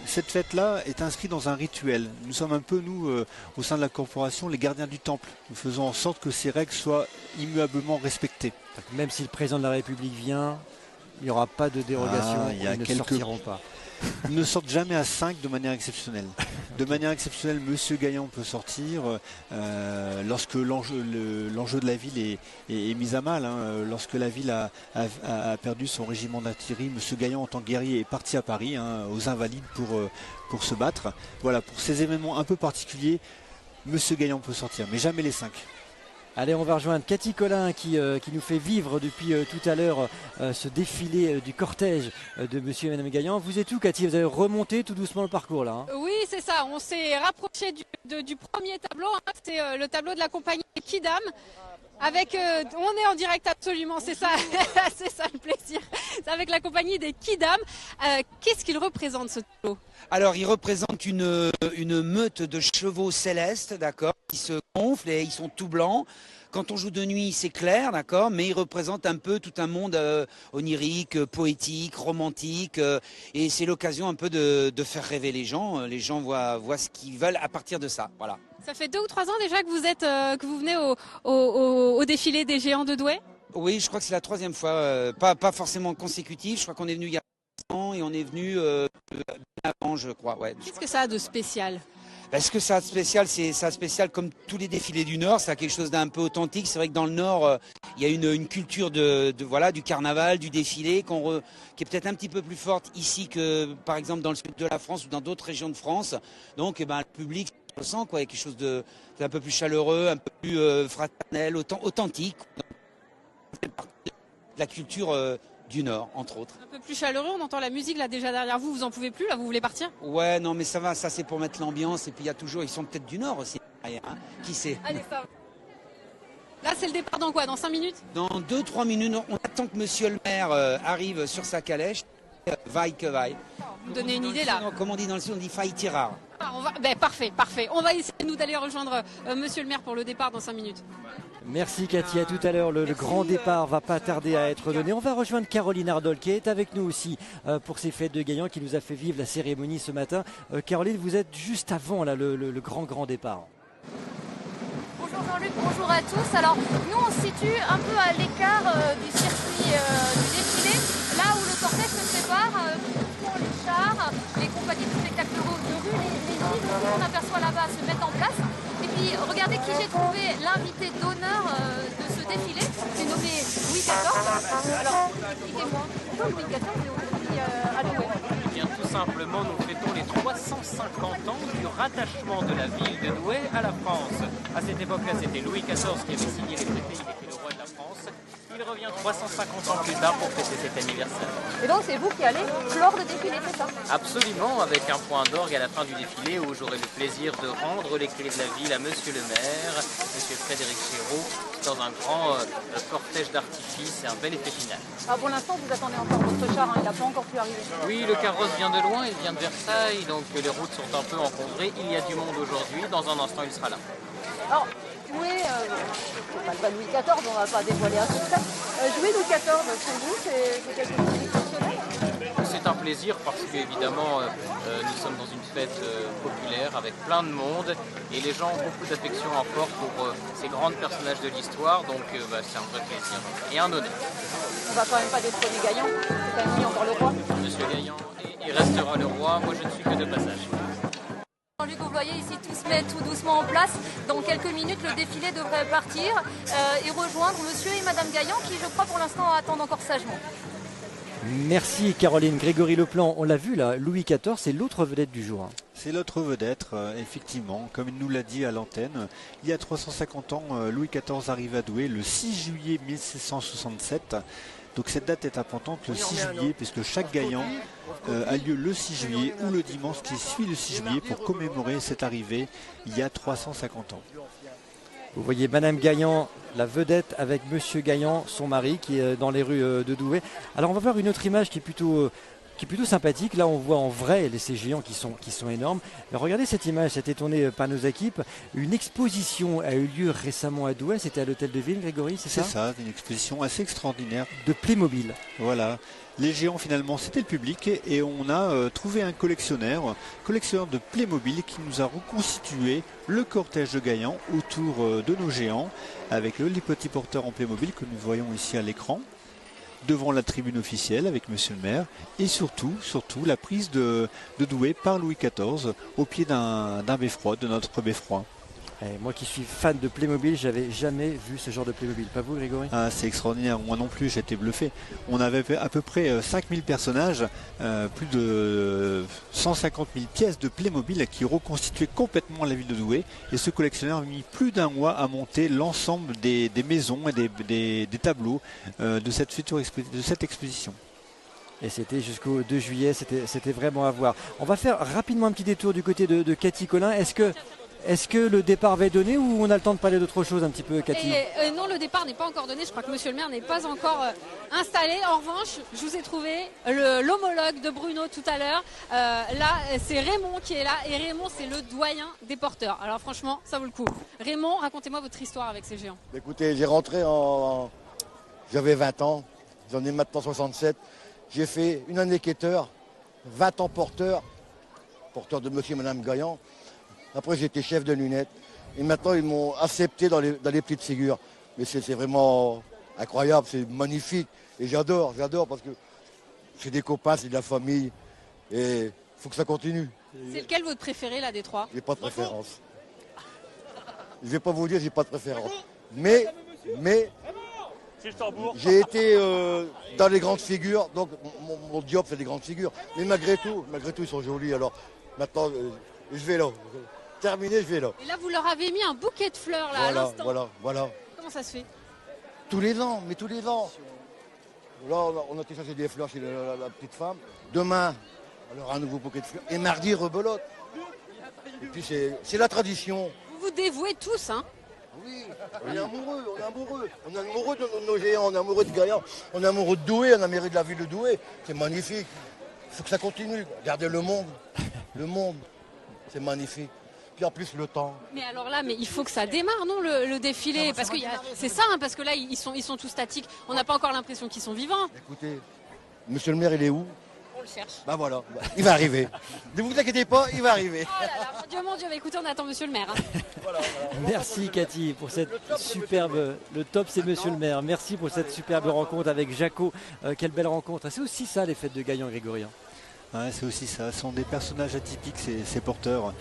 fête-là est inscrite dans un rituel. Nous sommes un peu, nous, au sein de la corporation, les gardiens du temple. Nous faisons en sorte que ces règles soient immuablement respectées. Même si le président de la République vient, il n'y aura pas de dérogation. Ils ne sortiront pas. Ils ne sortent jamais à 5 de manière exceptionnelle. De manière exceptionnelle, Monsieur Gaillan peut sortir lorsque l'enjeu de la ville est mis à mal. Lorsque la ville a perdu son régiment d'artillerie, Monsieur Gaillan, en tant que guerrier, est parti à Paris, aux Invalides, pour se battre. Voilà, pour ces événements un peu particuliers, Monsieur Gaillan peut sortir, mais jamais les 5. Allez, on va rejoindre Cathy Collin qui nous fait vivre depuis tout à l'heure ce défilé du cortège de Monsieur et Madame Gaillan. Vous êtes où, Cathy? Vous avez remonté tout doucement le parcours là. Oui, c'est ça. On s'est rapproché du premier tableau. C'est le tableau de la compagnie Kidam. On est en direct absolument, c'est ça, c'est ça le plaisir. C'est avec la compagnie des Kidam. Qu'est-ce qu'il représente ce tableau? Alors, il représente une meute de chevaux célestes, d'accord, qui se gonflent et ils sont tout blancs. Quand on joue de nuit, c'est clair, d'accord, mais il représente un peu tout un monde onirique, poétique, romantique, et c'est l'occasion un peu de faire rêver les gens. Les gens voient ce qu'ils veulent à partir de ça, voilà. Ça fait 2 ou 3 ans déjà que vous venez au défilé des géants de Douai? Oui, je crois que c'est la 3e fois, pas forcément consécutive. Je crois qu'on est venu il y a 3 ans et on est venu avant, je crois. Ouais. Qu'est-ce que ça a de spécial? Est-ce que ça a de spécial? C'est ça spécial comme tous les défilés du Nord, ça a quelque chose d'un peu authentique. C'est vrai que dans le Nord, il y a une culture du carnaval, du défilé, qui est peut-être un petit peu plus forte ici que par exemple dans le sud de la France ou dans d'autres régions de France. Donc le public le sent, quoi, il y a quelque chose d'un peu plus chaleureux, un peu plus fraternel, authentique. La culture du Nord, entre autres. Un peu plus chaleureux, on entend la musique là déjà derrière vous, vous en pouvez plus là, vous voulez partir? Ouais, non mais ça va, ça c'est pour mettre l'ambiance et puis ils sont peut-être du Nord aussi, hein, qui sait? Allez, ça va. Là c'est le départ dans quoi? Dans 5 minutes? Dans 2-3 minutes, on attend que Monsieur le maire arrive sur sa calèche, vaille que vaille. Vous donnez une idée là? Comme on dit dans le sud, on dit faille tirard. Parfait. On va essayer nous d'aller rejoindre Monsieur le maire pour le départ dans 5 minutes. Merci Cathy, à tout à l'heure. Le grand départ va pas tarder à être donné. On va rejoindre Caroline Ardol qui est avec nous aussi pour ces fêtes de Gaillan, qui nous a fait vivre la cérémonie ce matin. Caroline, vous êtes juste avant là, le grand départ. Bonjour Jean-Luc, bonjour à tous. Alors nous on se situe un peu à l'écart du circuit du défilé, là où le cortège se prépare, pour les chars, les compagnies de spectacles de rue, les îles qu'on aperçoit là-bas se mettent en place. Et puis regardez qui j'ai trouvé l'invité d'honneur de ce défilé, c'est nommé Louis XIV. Alors expliquez-moi, pourquoi Louis XIV est aujourd'hui à Douai? Tout simplement, nous fêtons les 350 ans du rattachement de la ville de Douai à la France. À cette époque-là, c'était Louis XIV qui avait signé les traités, il était le roi de la France. Il revient 350 ans plus tard pour fêter cet anniversaire. Et donc c'est vous qui allez clore le défilé, c'est ça? Absolument, avec un point d'orgue à la fin du défilé où j'aurai le plaisir de rendre les clés de la ville à Monsieur le maire, Monsieur Frédéric Chéreau, dans un grand cortège d'artifice et un bel effet final. Ah, pour l'instant, vous attendez encore votre char, il n'a pas encore pu arriver. Oui, le carrosse vient de loin, il vient de Versailles, donc les routes sont un peu encombrées. Il y a du monde aujourd'hui, dans un instant il sera là. Alors, jouer, c'est pas Louis XIV, on ne va pas dévoiler un secret. Jouer Louis XIV, pour vous, c'est quelque chose d'exceptionnel? C'est un plaisir parce qu'évidemment, nous sommes dans une fête populaire avec plein de monde et les gens ont beaucoup d'affection en fort pour ces grands personnages de l'histoire, donc c'est un vrai plaisir et un honneur. On va quand même pas détrôner Gaillan, c'est quand même encore le roi. Monsieur Gaillan, il restera le roi, moi je ne suis que de passage. Jean-Luc, voyez ici, tout se met tout doucement en place. Dans quelques minutes, le défilé devrait partir et rejoindre monsieur et madame Gaillan qui, je crois, pour l'instant, attendent encore sagement. Merci Caroline. Grégory Leplan, on l'a vu là, Louis XIV, c'est l'autre vedette du jour. C'est l'autre vedette, effectivement. Comme il nous l'a dit à l'antenne, il y a 350 ans, Louis XIV arrive à Douai le 6 juillet 1667. Donc cette date est importante, le 6 juillet, puisque chaque gaillan a lieu le 6 juillet ou le dimanche qui suit le 6 juillet pour commémorer cette arrivée il y a 350 ans. Vous voyez Madame Gaillan, la vedette, avec Monsieur Gaillan, son mari, qui est dans les rues de Douai. Alors on va voir une autre image qui est plutôt sympathique. Là on voit en vrai ces géants qui sont énormes. Mais regardez cette image, c'était tourné par nos équipes. Une exposition a eu lieu récemment à Douai, c'était à l'hôtel de ville, Grégory, c'est ça? C'est ça, une exposition assez extraordinaire. De Playmobil. Voilà. Les géants finalement c'était le public et on a trouvé un collectionneur de Playmobil qui nous a reconstitué le cortège de Gaillan autour de nos géants avec les petits porteurs en Playmobil que nous voyons ici à l'écran devant la tribune officielle avec monsieur le maire et surtout la prise de Douai par Louis XIV au pied d'un beffroi, de notre beffroi. Et moi qui suis fan de Playmobil, j'avais jamais vu ce genre de Playmobil. Pas vous, Grégory? Ah, c'est extraordinaire, moi non plus, j'étais bluffé. On avait à peu près 5000 personnages, plus de 150 000 pièces de Playmobil qui reconstituaient complètement la ville de Douai. Et ce collectionneur a mis plus d'un mois à monter l'ensemble des maisons et des tableaux de cette exposition. Et c'était jusqu'au 2 juillet, c'était vraiment à voir. On va faire rapidement un petit détour du côté de Cathy Collin. Est-ce que le départ va être donné ou on a le temps de parler d'autre chose un petit peu, Cathy? Non, le départ n'est pas encore donné. Je crois que monsieur le maire n'est pas encore installé. En revanche, je vous ai trouvé l'homologue de Bruno tout à l'heure. Là, c'est Raymond qui est là. Et Raymond, c'est le doyen des porteurs. Alors franchement, ça vaut le coup. Raymond, racontez-moi votre histoire avec ces géants. Écoutez, j'avais 20 ans. J'en ai maintenant 67. J'ai fait une année quêteur, 20 ans porteur de monsieur et madame Gaillan. Après, j'étais chef de lunettes. Et maintenant, ils m'ont accepté dans les petites figures. Mais c'est vraiment incroyable, c'est magnifique. Et j'adore parce que c'est des copains, c'est de la famille. Et il faut que ça continue. C'est lequel votre préféré, là, des trois? J'ai pas de préférence. Je vais pas vous dire, j'ai pas de préférence. Mais j'ai été dans les grandes figures. Donc, mon job, c'est des grandes figures. Mais malgré tout, ils sont jolis. Alors, maintenant, je vais là. Terminé, je vais là. Et là, vous leur avez mis un bouquet de fleurs là, à l'instant. Voilà. Comment ça se fait? Tous les ans. Là, on a été chercher des fleurs chez la petite femme. Demain, alors un nouveau bouquet de fleurs. Et mardi, rebelote. Et puis c'est la tradition. Vous vous dévouez tous, hein? Oui, on est amoureux. On est amoureux de nos géants, on est amoureux de Gaillan, on est amoureux de Douai, on est amoureux de la ville de Douai. C'est magnifique. Il faut que ça continue. Regardez le monde. C'est magnifique. Puis en plus le temps. Mais alors là, il faut que ça démarre, non, le défilé? Parce que c'est ça, hein, parce que là, ils sont tous statiques. On n'a pas encore l'impression qu'ils sont vivants. Écoutez, monsieur le maire, il est où? On le cherche. Bah voilà, il va arriver. Ne vous inquiétez pas, il va arriver. Oh là là, mon Dieu, écoutez, on attend monsieur le maire. Hein. Voilà. Merci Cathy pour cette superbe... Le top, c'est monsieur le maire. Merci pour cette superbe rencontre avec Jaco. Quelle belle rencontre. C'est aussi ça, les fêtes de Gaillan, Grégory. Ouais, c'est aussi ça, ce sont des personnages atypiques, ces porteurs,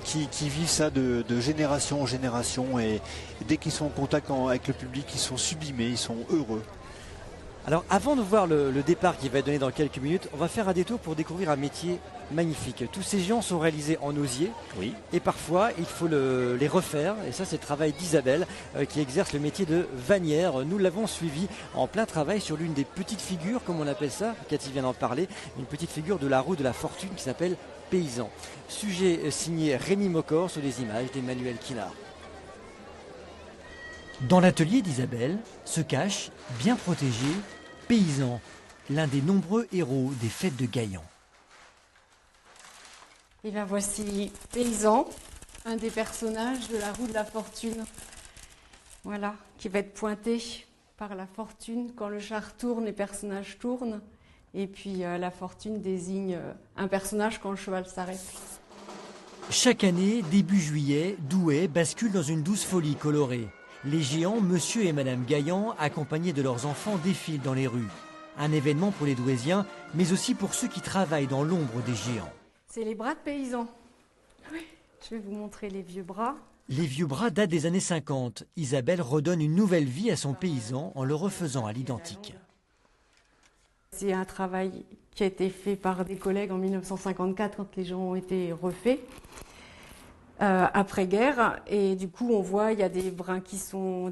qui vivent ça de génération en génération et dès qu'ils sont en contact avec le public, ils sont sublimés, ils sont heureux. Alors avant de voir le départ qui va être donné dans quelques minutes, on va faire un détour pour découvrir un métier magnifique. Tous ces géants sont réalisés en osier et parfois il faut les refaire et ça c'est le travail d'Isabelle qui exerce le métier de vannière. Nous l'avons suivi en plein travail sur l'une des petites figures, comme on appelle ça, Cathy vient d'en parler, une petite figure de la roue de la fortune qui s'appelle Paysan. Sujet signé Rémi Mocor sur les images d'Emmanuel Quinard. Dans l'atelier d'Isabelle se cache, bien protégé, Paysan, l'un des nombreux héros des fêtes de Gaillan. Et bien voici Paysan, un des personnages de la roue de la fortune. Voilà, qui va être pointé par la fortune. Quand le char tourne, les personnages tournent. Et puis la fortune désigne un personnage quand le cheval s'arrête. Chaque année, début juillet, Douai bascule dans une douce folie colorée. Les géants, monsieur et madame Gaillan, accompagnés de leurs enfants, défilent dans les rues. Un événement pour les Douaisiens, mais aussi pour ceux qui travaillent dans l'ombre des géants. C'est les bras de paysans. Oui. Je vais vous montrer les vieux bras. Les vieux bras datent des années 50. Isabelle redonne une nouvelle vie à son paysan en le refaisant à l'identique. C'est un travail qui a été fait par des collègues en 1954 quand les gens ont été refaits après-guerre. Et du coup, on voit il y a des brins qui sont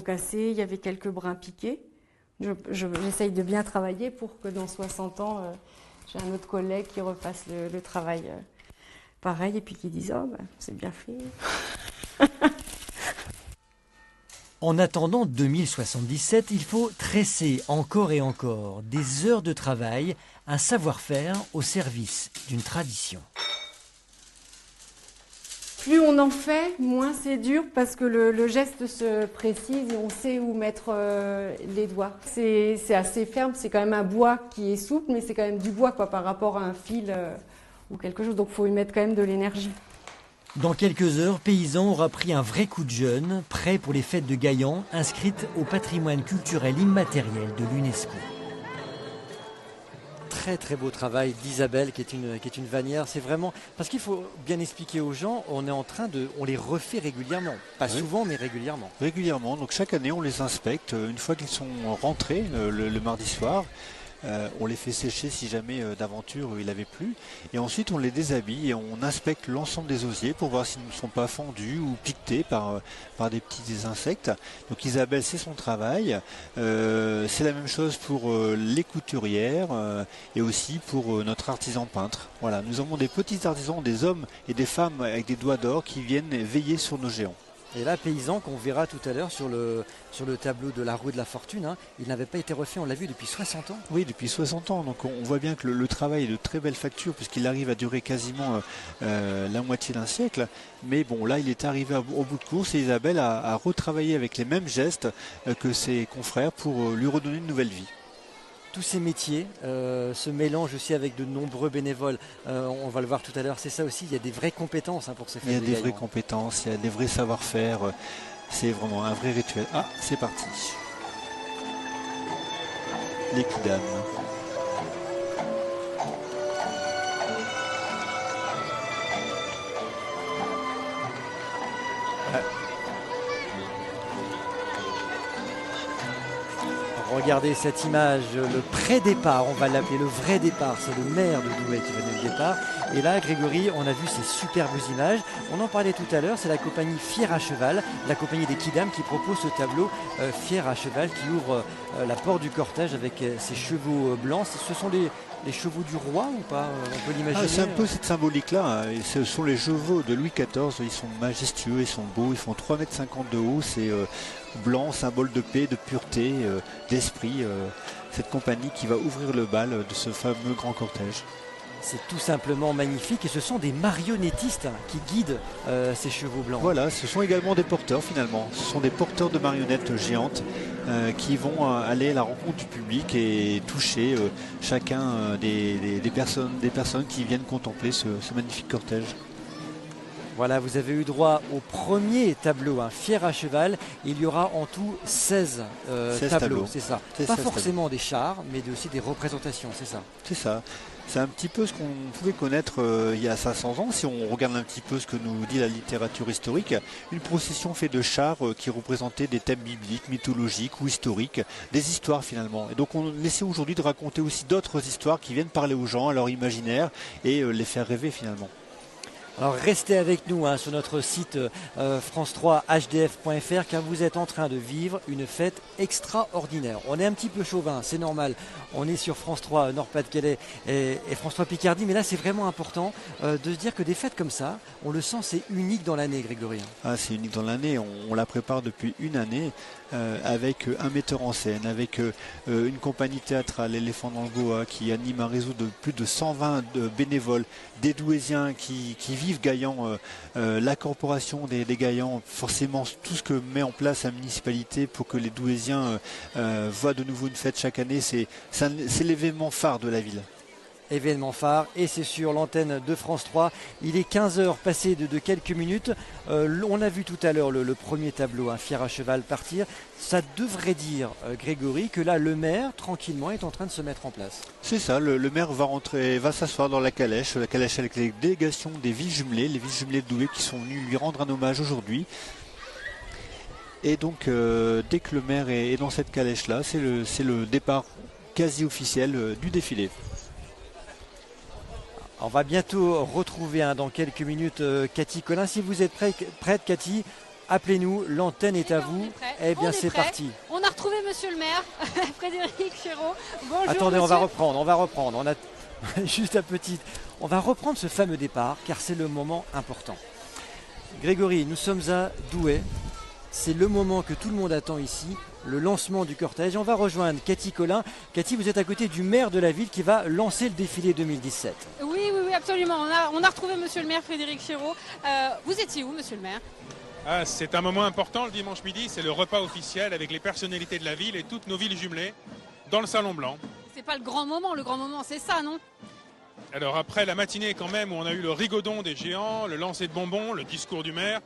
cassés, il y avait quelques brins piqués. J'essaye de bien travailler pour que dans 60 ans, j'ai un autre collègue qui refasse le travail pareil et puis qui dise « Oh, ben, c'est bien fait ». En attendant 2077, il faut tresser encore et encore des heures de travail, un savoir-faire au service d'une tradition. Plus on en fait, moins c'est dur parce que le geste se précise et on sait où mettre les doigts. C'est assez ferme, c'est quand même un bois qui est souple, mais c'est quand même du bois quoi, par rapport à un fil ou quelque chose, donc il faut y mettre quand même de l'énergie. Dans quelques heures, Paysan aura pris un vrai coup de jeune, prêt pour les fêtes de Gaillan, inscrites au patrimoine culturel immatériel de l'UNESCO. Très très beau travail d'Isabelle qui est une vannière. C'est vraiment parce qu'il faut bien expliquer aux gens, on les refait régulièrement, pas souvent mais régulièrement. Régulièrement, donc chaque année on les inspecte une fois qu'ils sont rentrés le mardi soir. On les fait sécher si jamais d'aventure il avait plu et ensuite on les déshabille et on inspecte l'ensemble des osiers pour voir s'ils ne sont pas fendus ou piquetés par des petits insectes. Donc Isabelle, c'est son travail, c'est la même chose pour les couturières et aussi pour notre artisan peintre. Voilà, nous avons des petits artisans, des hommes et des femmes avec des doigts d'or qui viennent veiller sur nos géants. Et là, Paysan, qu'on verra tout à l'heure sur le tableau de la roue de la fortune, hein, il n'avait pas été refait, on l'a vu, depuis 60 ans. Oui, depuis 60 ans. Donc on voit bien que le travail est de très belle facture puisqu'il arrive à durer quasiment la moitié d'un siècle. Mais bon, là, il est arrivé au bout de course et Isabelle a retravaillé avec les mêmes gestes que ses confrères pour lui redonner une nouvelle vie. Tous ces métiers se mélangent aussi avec de nombreux bénévoles. On va le voir tout à l'heure, c'est ça aussi, il y a des vraies compétences pour ces fêtes. Il y a des vraies compétences, il y a des vrais savoir-faire. C'est vraiment un vrai rituel. Ah, c'est parti. Les Kidam. Regardez cette image, le pré-départ, on va l'appeler le vrai départ, c'est le maire de Douai qui venait le départ. Et là, Grégory, on a vu ces superbes images. On en parlait tout à l'heure, c'est la compagnie Fier à Cheval, la compagnie des Kidam qui propose ce tableau Fier à Cheval qui ouvre la porte du cortège avec ses chevaux blancs. Ce sont les chevaux du roi ou pas? On peut l'imaginer. C'est un peu cette symbolique-là. Hein. Ce sont les chevaux de Louis XIV. Ils sont majestueux, ils sont beaux. Ils font 3,50 m de haut. C'est blanc, symbole de paix, de pureté, d'esprit. Cette compagnie qui va ouvrir le bal de ce fameux grand cortège. C'est tout simplement magnifique et ce sont des marionnettistes qui guident ces chevaux blancs. Voilà, ce sont également des porteurs finalement. Ce sont des porteurs de marionnettes géantes qui vont aller à la rencontre du public et toucher chacun des personnes qui viennent contempler ce magnifique cortège. Voilà, vous avez eu droit au premier tableau, Fier à Cheval. Il y aura en tout 16 tableaux, c'est ça. Pas forcément des chars, mais aussi des représentations, c'est ça. C'est ça. C'est un petit peu ce qu'on pouvait connaître il y a 500 ans, si on regarde un petit peu ce que nous dit la littérature historique. Une procession faite de chars qui représentaient des thèmes bibliques, mythologiques ou historiques, des histoires finalement. Et donc on essaie aujourd'hui de raconter aussi d'autres histoires qui viennent parler aux gens, à leur imaginaire et les faire rêver finalement. Alors restez avec nous sur notre site france3hdf.fr car vous êtes en train de vivre une fête extraordinaire. On est un petit peu chauvin, c'est normal. On est sur France 3 Nord-Pas-de-Calais et France 3 Picardie, mais là c'est vraiment important de se dire que des fêtes comme ça, on le sent, c'est unique dans l'année, Grégory. Ah, c'est unique dans l'année, on la prépare depuis une année avec un metteur en scène, avec une compagnie théâtrale, l'Éléphant dans le Boa, qui anime un réseau de plus de 120 bénévoles, des Douaisiens qui vivent Gaillan, la corporation des Gaillans, forcément tout ce que met en place la municipalité pour que les Douaisiens voient de nouveau une fête chaque année, c'est l'événement phare de la ville. événement phare et c'est sur l'antenne de France 3. Il est 15h passé de quelques minutes. On a vu tout à l'heure le premier tableau, un fier à cheval partir. Ça devrait dire, Grégory, que là le maire tranquillement est en train de se mettre en place. C'est ça, le maire va rentrer, va s'asseoir dans la calèche avec les délégations des villes jumelées, les villes jumelées de Douai qui sont venues lui rendre un hommage aujourd'hui. Et donc dès que le maire est dans cette calèche là, c'est le départ quasi officiel du défilé. On va bientôt retrouver dans quelques minutes Cathy Collin. Si vous êtes prête Cathy, appelez-nous, l'antenne est à vous. Eh bien c'est parti. On a retrouvé monsieur le maire, Frédéric Chéreau. Bonjour. Attendez, monsieur. on va reprendre. On a juste un petit. On va reprendre ce fameux départ car c'est le moment important. Grégory, nous sommes à Douai. C'est le moment que tout le monde attend ici, le lancement du cortège. On va rejoindre Cathy Collin. Cathy, vous êtes à côté du maire de la ville qui va lancer le défilé 2017. Oui, absolument. On a retrouvé monsieur le maire Frédéric Chéreau. Vous étiez où, monsieur le maire ? C'est un moment important le dimanche midi. C'est le repas officiel avec les personnalités de la ville et toutes nos villes jumelées dans le Salon Blanc. C'est pas le grand moment c'est ça, non ? Alors après la matinée quand même où on a eu le rigodon des géants, le lancer de bonbons, le discours du maire,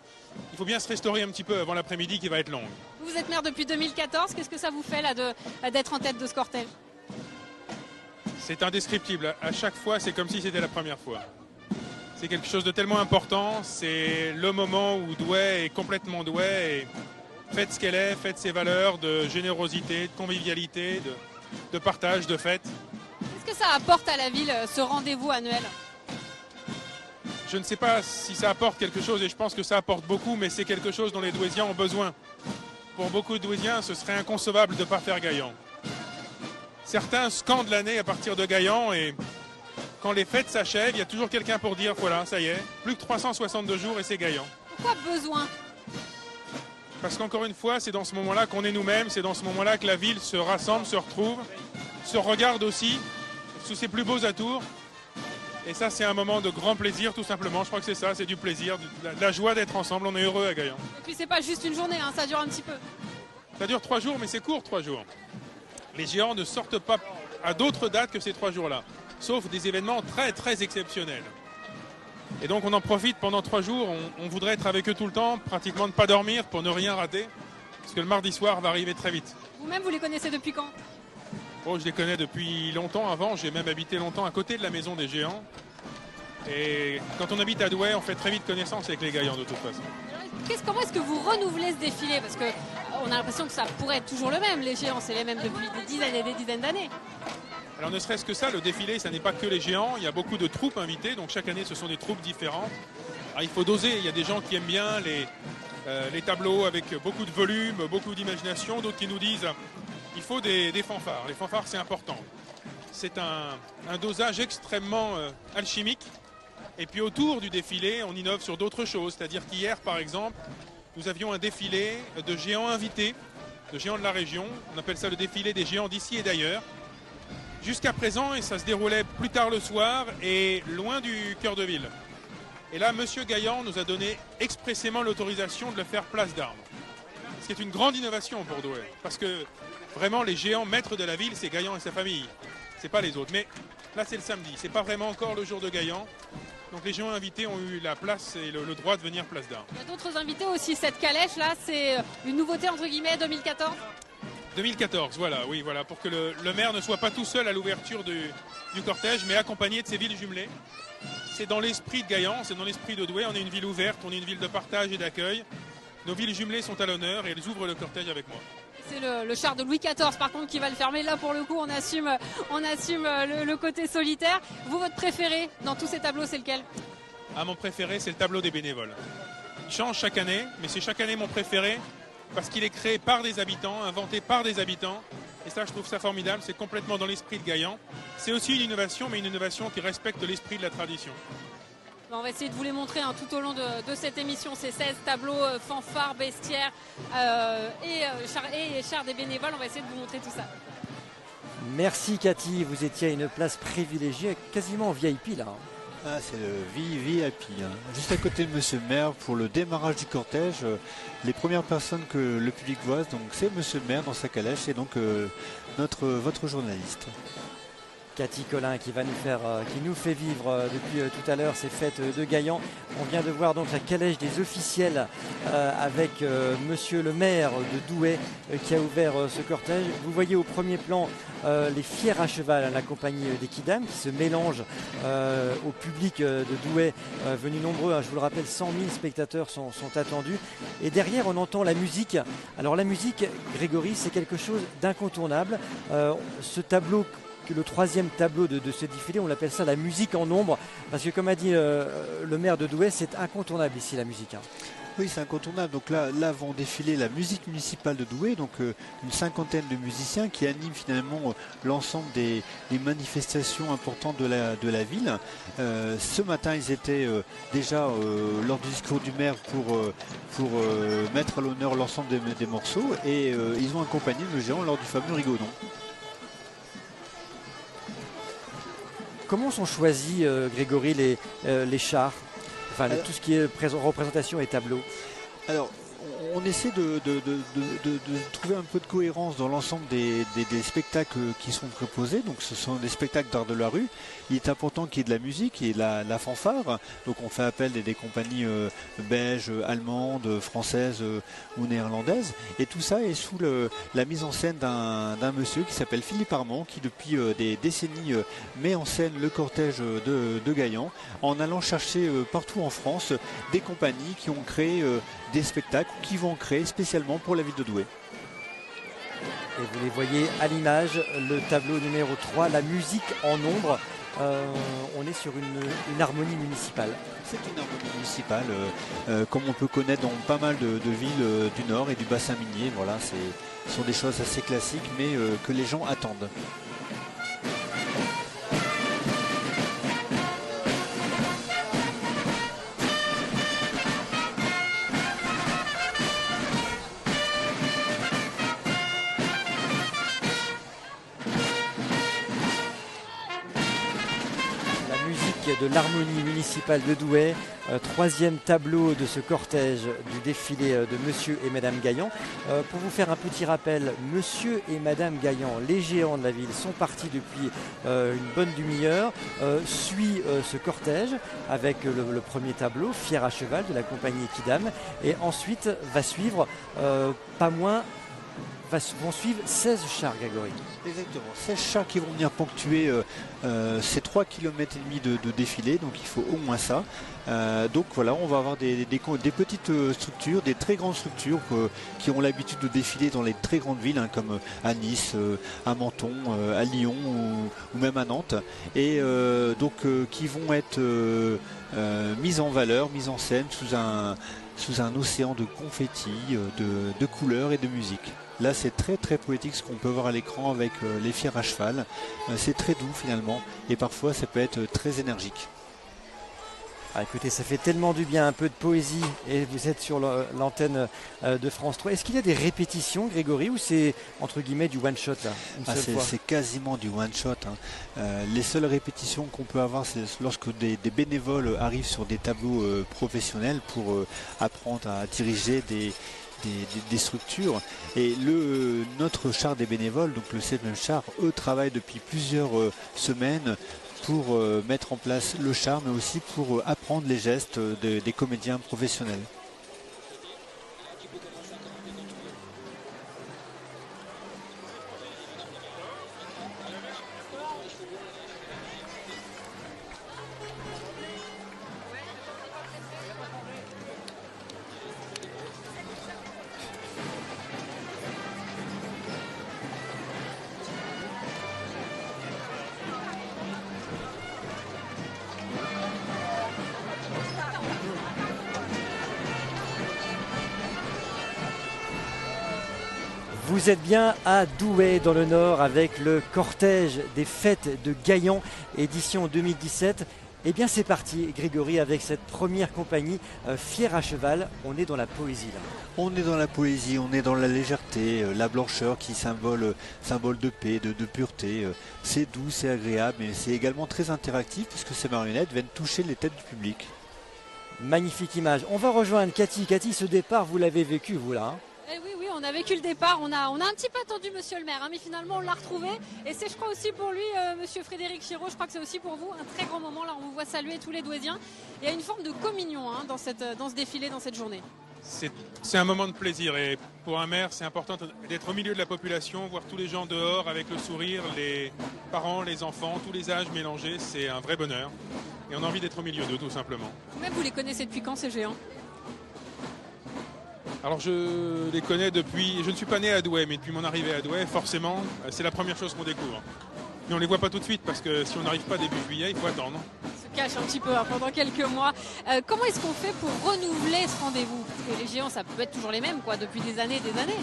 il faut bien se restaurer un petit peu avant l'après-midi qui va être longue. Vous êtes maire depuis 2014, qu'est-ce que ça vous fait là d'être en tête de ce cortège ? C'est indescriptible, à chaque fois c'est comme si c'était la première fois. C'est quelque chose de tellement important, c'est le moment où Douai est complètement Douai et fête ce qu'elle est, fête ses valeurs de générosité, de convivialité, de partage, de fête. Qu'est-ce que ça apporte à la ville, ce rendez-vous annuel ? Je ne sais pas si ça apporte quelque chose et je pense que ça apporte beaucoup, mais c'est quelque chose dont les Douaisiens ont besoin. Pour beaucoup de Douaisiens, ce serait inconcevable de ne pas faire Gaillan. Certains scandent l'année à partir de Gaillan et quand les fêtes s'achèvent, il y a toujours quelqu'un pour dire voilà, ça y est, plus que 362 jours et c'est Gaillan. Pourquoi besoin ? Parce qu'encore une fois, c'est dans ce moment-là qu'on est nous-mêmes, c'est dans ce moment-là que la ville se rassemble, se retrouve, se regarde aussi sous ses plus beaux atours. Et ça, c'est un moment de grand plaisir, tout simplement. Je crois que c'est ça, c'est du plaisir, de la joie d'être ensemble. On est heureux à Gaillan. Et puis, c'est pas juste une journée, ça dure un petit peu. Ça dure 3 jours, mais c'est court, 3 jours. Les géants ne sortent pas à d'autres dates que ces 3 jours-là, sauf des événements très, très exceptionnels. Et donc, on en profite pendant 3 jours. On voudrait être avec eux tout le temps, pratiquement ne pas dormir pour ne rien rater, parce que le mardi soir va arriver très vite. Vous-même, vous les connaissez depuis quand ? Oh, je les connais depuis longtemps avant, j'ai même habité longtemps à côté de la maison des géants. Et quand on habite à Douai, on fait très vite connaissance avec les Gaillans de toute façon. Comment est-ce que vous renouvelez ce défilé ? Parce qu'on a l'impression que ça pourrait être toujours le même, les géants, c'est les mêmes depuis des dizaines et des dizaines d'années. Alors ne serait-ce que ça, le défilé, ça n'est pas que les géants, il y a beaucoup de troupes invitées, donc chaque année ce sont des troupes différentes. Alors, il faut doser, il y a des gens qui aiment bien les tableaux avec beaucoup de volume, beaucoup d'imagination, d'autres qui nous disent il faut des fanfares. Les fanfares, c'est important. C'est un dosage extrêmement alchimique. Et puis autour du défilé, on innove sur d'autres choses. C'est-à-dire qu'hier, par exemple, nous avions un défilé de géants invités, de géants de la région. On appelle ça le défilé des géants d'ici et d'ailleurs. Jusqu'à présent, et ça se déroulait plus tard le soir et loin du cœur de ville. Et là, M. Gaillan nous a donné expressément l'autorisation de le faire place d'armes. Ce qui est une grande innovation pour Douai. Parce que vraiment, les géants maîtres de la ville, c'est Gaillan et sa famille. C'est pas les autres. Mais là, c'est le samedi. C'est pas vraiment encore le jour de Gaillan. Donc les géants invités ont eu la place et le droit de venir place d'armes. Il y a d'autres invités aussi. Cette calèche, là, c'est une nouveauté, entre guillemets, 2014 2014, voilà, oui, voilà. Pour que le maire ne soit pas tout seul à l'ouverture du cortège, mais accompagné de ses villes jumelées. C'est dans l'esprit de Gaillan, c'est dans l'esprit de Douai. On est une ville ouverte, on est une ville de partage et d'accueil. Nos villes jumelées sont à l'honneur et elles ouvrent le cortège avec moi. C'est le char de Louis XIV par contre qui va le fermer. Là pour le coup on assume le côté solitaire. Vous, votre préféré dans tous ces tableaux, c'est lequel ? Mon préféré, c'est le tableau des bénévoles. Il change chaque année, mais c'est chaque année mon préféré parce qu'il est créé par des habitants, inventé par des habitants. Et ça, je trouve ça formidable, c'est complètement dans l'esprit de Gaillan. C'est aussi une innovation, mais une innovation qui respecte l'esprit de la tradition. On va essayer de vous les montrer tout au long de cette émission. Ces 16 tableaux, fanfares, bestiaires et chars des bénévoles. On va essayer de vous montrer tout ça. Merci Cathy, vous étiez à une place privilégiée, quasiment en VIP là. C'est le VIP, juste à côté de Monsieur le maire pour le démarrage du cortège. Les premières personnes que le public voit, donc c'est Monsieur le maire dans sa calèche et donc votre journaliste. Cathy Collin qui nous fait vivre depuis tout à l'heure ces fêtes de Gaillan. On vient de voir donc la calèche des officiels avec monsieur le maire de Douai qui a ouvert ce cortège. Vous voyez au premier plan les fiers à cheval, la compagnie des Kidam qui se mélange au public de Douai venu nombreux. Je vous le rappelle, 100 000 spectateurs sont attendus. Et derrière, on entend la musique. Alors la musique, Grégory, c'est quelque chose d'incontournable. Ce tableau, le troisième tableau de ce défilé, on l'appelle ça la musique en ombre, parce que comme a dit le maire de Douai, c'est incontournable ici la musique. Oui, c'est incontournable. Donc là vont défiler la musique municipale de Douai, donc une cinquantaine de musiciens qui animent finalement l'ensemble des manifestations importantes de la ville. Ce matin, ils étaient déjà lors du discours du maire pour mettre à l'honneur l'ensemble des morceaux, et ils ont accompagné le géant lors du fameux rigodon. Comment sont choisis, Grégory, les chars, enfin tout ce qui est représentation et tableau? Alors, on essaie de trouver un peu de cohérence dans l'ensemble des spectacles qui sont proposés. Donc ce sont des spectacles d'art de la rue. Il est important qu'il y ait de la musique et la fanfare. Donc on fait appel des compagnies belges, allemandes, françaises ou néerlandaises. Et tout ça est sous la mise en scène d'un monsieur qui s'appelle Philippe Armand, qui depuis des décennies met en scène le cortège de Gaillan en allant chercher partout en France des compagnies qui ont créé des spectacles qui vont créer spécialement pour la ville de Douai. Et vous les voyez à l'image, le tableau numéro 3, la musique en ombre. On est sur une harmonie municipale. C'est une harmonie municipale, comme on peut connaître dans pas mal de villes du Nord et du bassin minier. Voilà, ce sont des choses assez classiques, mais que les gens attendent. De l'harmonie municipale de Douai, troisième tableau de ce cortège du défilé de Monsieur et Madame Gaillan. Pour vous faire un petit rappel, Monsieur et Madame Gaillan, les géants de la ville, sont partis depuis une bonne demi-heure, suit ce cortège avec le premier tableau, Fier à cheval de la compagnie Kidam, et ensuite vont suivre 16 chars, Grégory. Exactement, 16 chars qui vont venir ponctuer ces 3,5 km de défilé, donc il faut au moins ça. Donc voilà, on va avoir des petites structures, des très grandes structures qui ont l'habitude de défiler dans les très grandes villes, comme à Nice, à Menton, à Lyon ou même à Nantes, et qui vont être mises en valeur, mises en scène sous un océan de confettis, de couleurs et de musique. Là, c'est très très poétique ce qu'on peut voir à l'écran avec les fiers à cheval. C'est très doux finalement, et parfois ça peut être très énergique. Écoutez, ça fait tellement du bien, un peu de poésie, et vous êtes sur l'antenne de France 3. Est-ce qu'il y a des répétitions, Grégory, ou c'est entre guillemets du one-shot c'est quasiment du one-shot. Les seules répétitions qu'on peut avoir, c'est lorsque des bénévoles arrivent sur des tableaux professionnels pour apprendre à diriger des structures, et notre char des bénévoles, donc le 7e char, eux travaillent depuis plusieurs semaines pour mettre en place le char, mais aussi pour apprendre les gestes des comédiens professionnels. Vous êtes bien à Douai dans le Nord avec le cortège des fêtes de Gaillan, édition 2017. Eh bien c'est parti, Grégory, avec cette première compagnie Fier à cheval. On est dans la poésie là. On est dans la poésie, on est dans la légèreté, la blancheur qui symbole de paix, de pureté. C'est doux, c'est agréable, mais c'est également très interactif puisque ces marionnettes viennent toucher les têtes du public. Magnifique image. On va rejoindre Cathy. Cathy, ce départ, vous l'avez vécu vous là, hein? Oui, on a vécu le départ, on a un petit peu attendu monsieur le maire, hein, mais finalement on l'a retrouvé. Et c'est je crois aussi pour lui, monsieur Frédéric Chiraud, je crois que c'est aussi pour vous un très grand moment. Là on vous voit saluer tous les Douaisiens. Il y a une forme de communion hein, dans ce défilé, dans cette journée. C'est un moment de plaisir et pour un maire c'est important d'être au milieu de la population, voir tous les gens dehors avec le sourire, les parents, les enfants, tous les âges mélangés, c'est un vrai bonheur. Et on a envie d'être au milieu d'eux tout simplement. Vous-même vous les connaissez depuis quand ces géants? Alors je les connais depuis, je ne suis pas né à Douai, mais depuis mon arrivée à Douai, forcément, c'est la première chose qu'on découvre. Mais on ne les voit pas tout de suite parce que si on n'arrive pas début juillet, il faut attendre. Se cache un petit peu hein, pendant quelques mois. Comment est-ce qu'on fait pour renouveler ce rendez-vous? Parce que les géants, ça peut être toujours les mêmes quoi, depuis des années et des années.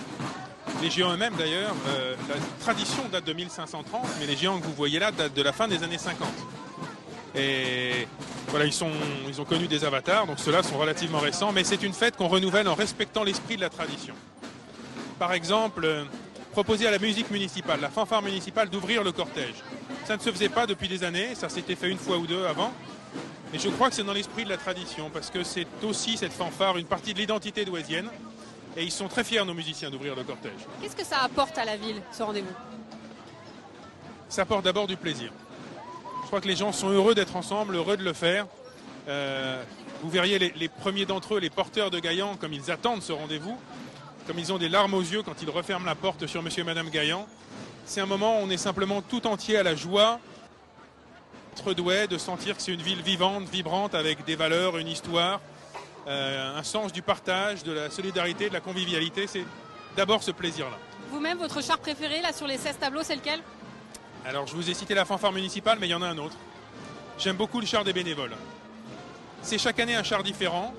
Les géants eux-mêmes d'ailleurs, la tradition date de 1530, mais les géants que vous voyez là datent de la fin des années 50. Et voilà, ils ont connu des avatars, donc ceux-là sont relativement récents, mais c'est une fête qu'on renouvelle en respectant l'esprit de la tradition. Par exemple, proposer à la musique municipale, la fanfare municipale, d'ouvrir le cortège. Ça ne se faisait pas depuis des années, ça s'était fait une fois ou deux avant, mais je crois que c'est dans l'esprit de la tradition, parce que c'est aussi cette fanfare une partie de l'identité douaisienne, et ils sont très fiers, nos musiciens, d'ouvrir le cortège. Qu'est-ce que ça apporte à la ville, ce rendez-vous? Ça apporte d'abord du plaisir. Je crois que les gens sont heureux d'être ensemble, heureux de le faire. Vous verriez les premiers d'entre eux, les porteurs de Gaillan, comme ils attendent ce rendez-vous, comme ils ont des larmes aux yeux quand ils referment la porte sur monsieur et madame Gaillan. C'est un moment où on est simplement tout entier à la joie d'être Douai, de sentir que c'est une ville vivante, vibrante, avec des valeurs, une histoire, un sens du partage, de la solidarité, de la convivialité. C'est d'abord ce plaisir-là. Vous-même, votre char préféré là sur les 16 tableaux, c'est lequel? Alors je vous ai cité la fanfare municipale, mais il y en a un autre. J'aime beaucoup le char des bénévoles. C'est chaque année un char différent,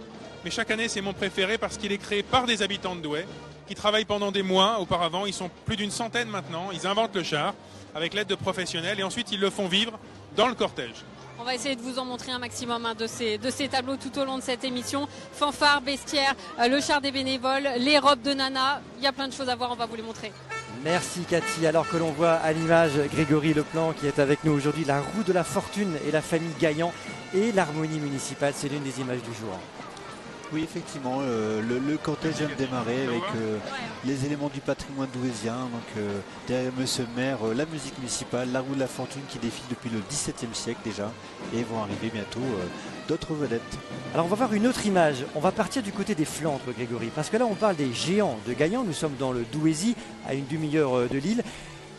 mais chaque année c'est mon préféré parce qu'il est créé par des habitants de Douai qui travaillent pendant des mois auparavant. Ils sont plus d'une centaine maintenant. Ils inventent le char avec l'aide de professionnels et ensuite ils le font vivre dans le cortège. On va essayer de vous en montrer un maximum hein, de ces tableaux tout au long de cette émission. Fanfare, bestiaire, le char des bénévoles, les robes de Nana. Il y a plein de choses à voir, on va vous les montrer. Merci Cathy. Alors que l'on voit à l'image Grégory Leplan qui est avec nous aujourd'hui, la roue de la fortune et la famille Gaillan et l'harmonie municipale, c'est l'une des images du jour. Oui, effectivement, le cortège vient de démarrer avec les éléments du patrimoine douaisien. Donc derrière monsieur le maire, la musique municipale, la roue de la fortune qui défile depuis le XVIIe siècle déjà, et vont arriver bientôt d'autres vedettes. Alors on va voir une autre image. On va partir du côté des Flandres, Grégory, parce que là on parle des géants de Gaillan. Nous sommes dans le Douaisis, à une demi-heure de Lille.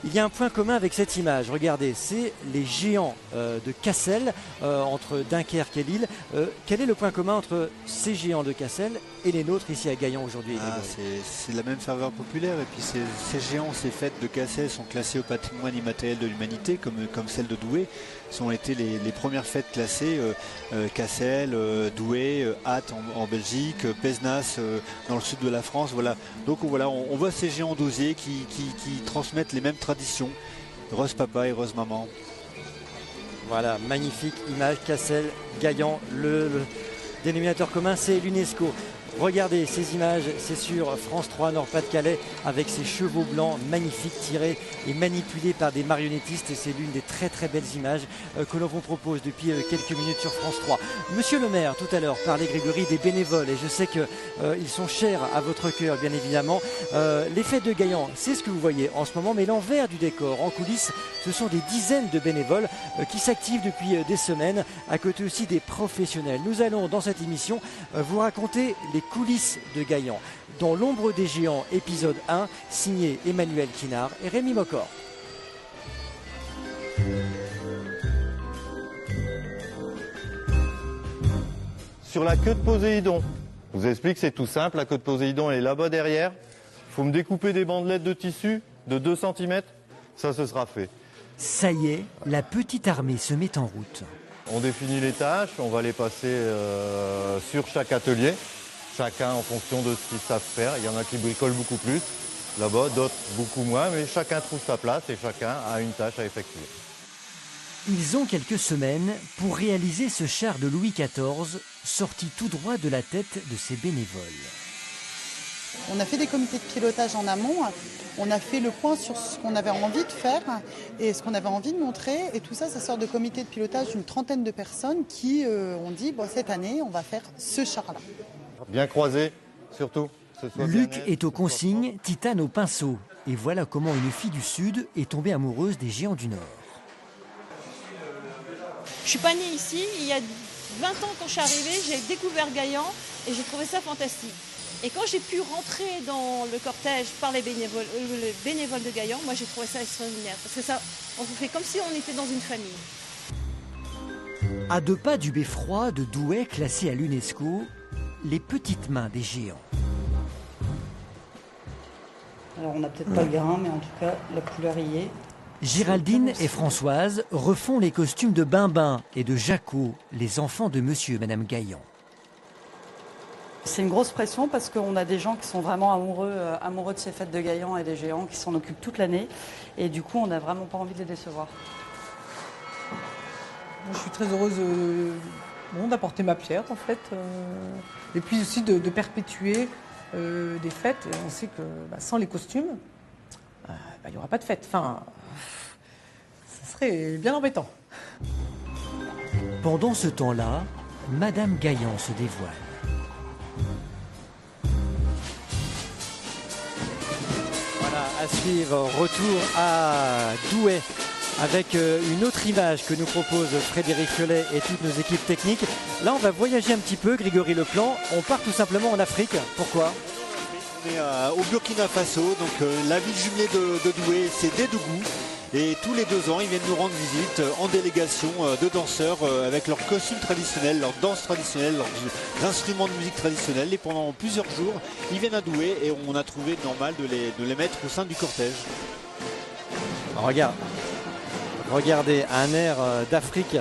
Il y a un point commun avec cette image, regardez, c'est les géants de Cassel, entre Dunkerque et Lille. Quel est le point commun entre ces géants de Cassel et les nôtres ici à Gaillan aujourd'hui? C'est la même ferveur populaire, et puis ces géants, ces fêtes de Cassel sont classées au patrimoine immatériel de l'humanité, comme celle de Douai. Ce ont été les premières fêtes classées, Cassel, Douai, Ath en Belgique, Pézenas dans le sud de la France. Voilà. Donc voilà, on voit ces géants d'osier qui transmettent les mêmes traditions, Rose Papa et Rose Maman. Voilà, magnifique image, Cassel, Gaillan, le dénominateur commun c'est l'UNESCO. Regardez ces images, c'est sur France 3 Nord-Pas-de-Calais avec ces chevaux blancs magnifiques tirés et manipulés par des marionnettistes, et c'est l'une des très très belles images que l'on vous propose depuis quelques minutes sur France 3. Monsieur le maire, tout à l'heure, parlait Grégory des bénévoles, et je sais qu'ils sont chers à votre cœur bien évidemment. Les fêtes de Gaillan, c'est ce que vous voyez en ce moment, mais l'envers du décor, en coulisses, ce sont des dizaines de bénévoles qui s'activent depuis des semaines, à côté aussi des professionnels. Nous allons dans cette émission vous raconter les coulisses de Gaillan, dans l'ombre des géants, épisode 1, signé Emmanuel Kinard et Rémi Mocor. Sur la queue de Poséidon, je vous explique, c'est tout simple, la queue de Poséidon elle est là-bas derrière. Il faut me découper des bandelettes de tissu de 2 cm, ça ce sera fait. Ça y est, la petite armée se met en route. On définit les tâches, on va les passer sur chaque atelier, chacun en fonction de ce qu'ils savent faire. Il y en a qui bricolent beaucoup plus là-bas, d'autres beaucoup moins, mais chacun trouve sa place et chacun a une tâche à effectuer. Ils ont quelques semaines pour réaliser ce char de Louis XIV, sorti tout droit de la tête de ses bénévoles. On a fait des comités de pilotage en amont, on a fait le point sur ce qu'on avait envie de faire et ce qu'on avait envie de montrer. Et tout ça, ça sort de comités de pilotage d'une trentaine de personnes qui ont dit, bon, cette année, on va faire ce char-là. Bien croisé, surtout. ce soit Luc bien net, est aux que ce soit consignes, Titane au pinceau. Et voilà comment une fille du Sud est tombée amoureuse des géants du Nord. Je suis pas née ici. Il y a 20 ans, quand je suis arrivée, j'ai découvert Gaillan et j'ai trouvé ça fantastique. Et quand j'ai pu rentrer dans le cortège par les bénévoles de Gaillan, moi j'ai trouvé ça extraordinaire. Parce que ça, on fait comme si on était dans une famille. À 2 pas du beffroi de Douai, classé à l'UNESCO, les petites mains des géants. Alors on n'a peut-être pas le grain, mais en tout cas la couleur y est. Géraldine et Françoise refont les costumes de Bimbin et de Jaco, les enfants de monsieur et madame Gaillan. C'est une grosse pression parce qu'on a des gens qui sont vraiment amoureux de ces fêtes de Gaillan et des géants qui s'en occupent toute l'année. Et du coup, on n'a vraiment pas envie de les décevoir. Je suis très heureuse d'apporter ma pierre, en fait. Et puis aussi de perpétuer des fêtes. Et on sait que sans les costumes, il n'y aura pas de fête. Enfin, ça serait bien embêtant. Pendant ce temps-là, madame Gaillan se dévoile. Voilà, à suivre, retour à Douai avec une autre image que nous propose Frédéric Fiolet et toutes nos équipes techniques. Là, on va voyager un petit peu, Grégory Leplan. On part tout simplement en Afrique. Pourquoi ? On est au Burkina Faso, donc la ville jumelée de Douai, c'est Dédougou. Et tous les 2 ans, ils viennent nous rendre visite en délégation de danseurs avec leurs costumes traditionnels, leurs danses traditionnelles, leurs instruments de musique traditionnels. Et pendant plusieurs jours, ils viennent à Douai et on a trouvé normal de les mettre au sein du cortège. Regardez, un air d'Afrique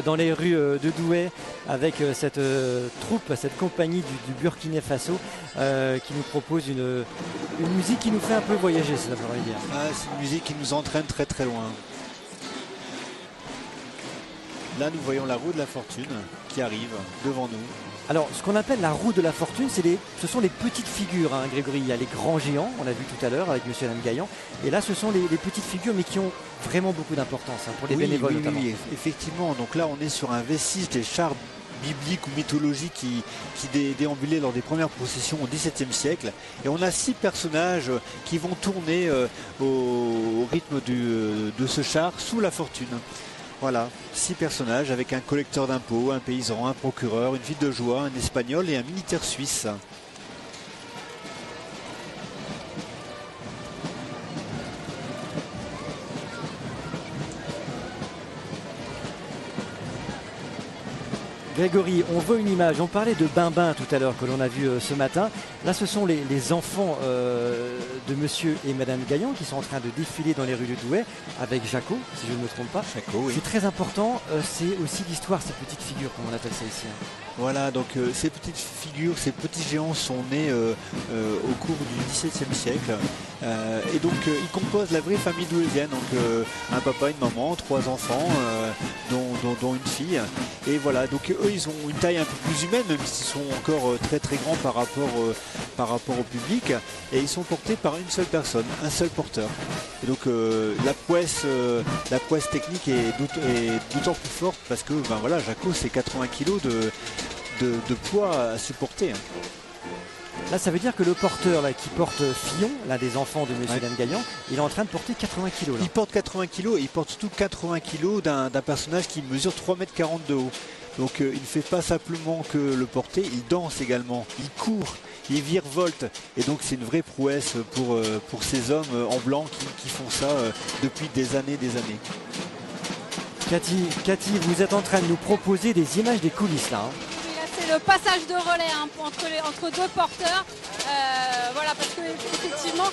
dans les rues de Douai avec cette troupe, cette compagnie du Burkina Faso qui nous propose une musique qui nous fait un peu voyager, ça veut dire. C'est une musique qui nous entraîne très très loin. Là, nous voyons la roue de la fortune qui arrive devant nous. Alors, ce qu'on appelle la roue de la fortune, ce sont les petites figures, hein, Grégory. Il y a les grands géants, on l'a vu tout à l'heure avec monsieur et madame Gaillan. Et là, ce sont les petites figures, mais qui ont vraiment beaucoup d'importance pour les bénévoles notamment. Oui, effectivement. Donc là, on est sur un vestige des chars bibliques ou mythologiques qui déambulaient lors des premières processions au XVIIe siècle. Et on a 6 personnages qui vont tourner au rythme de ce char sous la fortune. Voilà, 6 personnages avec un collecteur d'impôts, un paysan, un procureur, une fille de joie, un espagnol et un militaire suisse. Grégory, on veut une image. On parlait de Bimbin tout à l'heure que l'on a vu ce matin. Là, ce sont les enfants de monsieur et madame Gaillan qui sont en train de défiler dans les rues de Douai avec Jaco, si je ne me trompe pas. Jaco, oui. C'est très important. C'est aussi l'histoire, ces petites figures, comme on appelle ça ici. Voilà, donc ces petites figures, ces petits géants sont nés au cours du XVIIe siècle. Et donc, ils composent la vraie famille douaisienne. Donc, un papa, une maman, 3 enfants, dont une fille. Et voilà, donc eux, ils ont une taille un peu plus humaine, même s'ils sont encore très très grands par rapport au public. Et ils sont portés par une seule personne, un seul porteur. Et donc, la prouesse technique est d'autant plus forte parce que, voilà, Jaco, c'est 80 kg de poids à supporter. Là, ça veut dire que le porteur là, qui porte Fillon, l'un des enfants de monsieur et madame Gaillan, il est en train de porter 80 kg. Il porte 80 kg et il porte surtout 80 kg d'un personnage qui mesure 3,40 m de haut. Donc il ne fait pas simplement que le porter, il danse également, il court, il virevolte. Et donc c'est une vraie prouesse pour ces hommes en blanc qui font ça depuis des années. Cathy, vous êtes en train de nous proposer des images des coulisses là. C'est le passage de relais entre 2 porteurs. Voilà, parce qu'effectivement,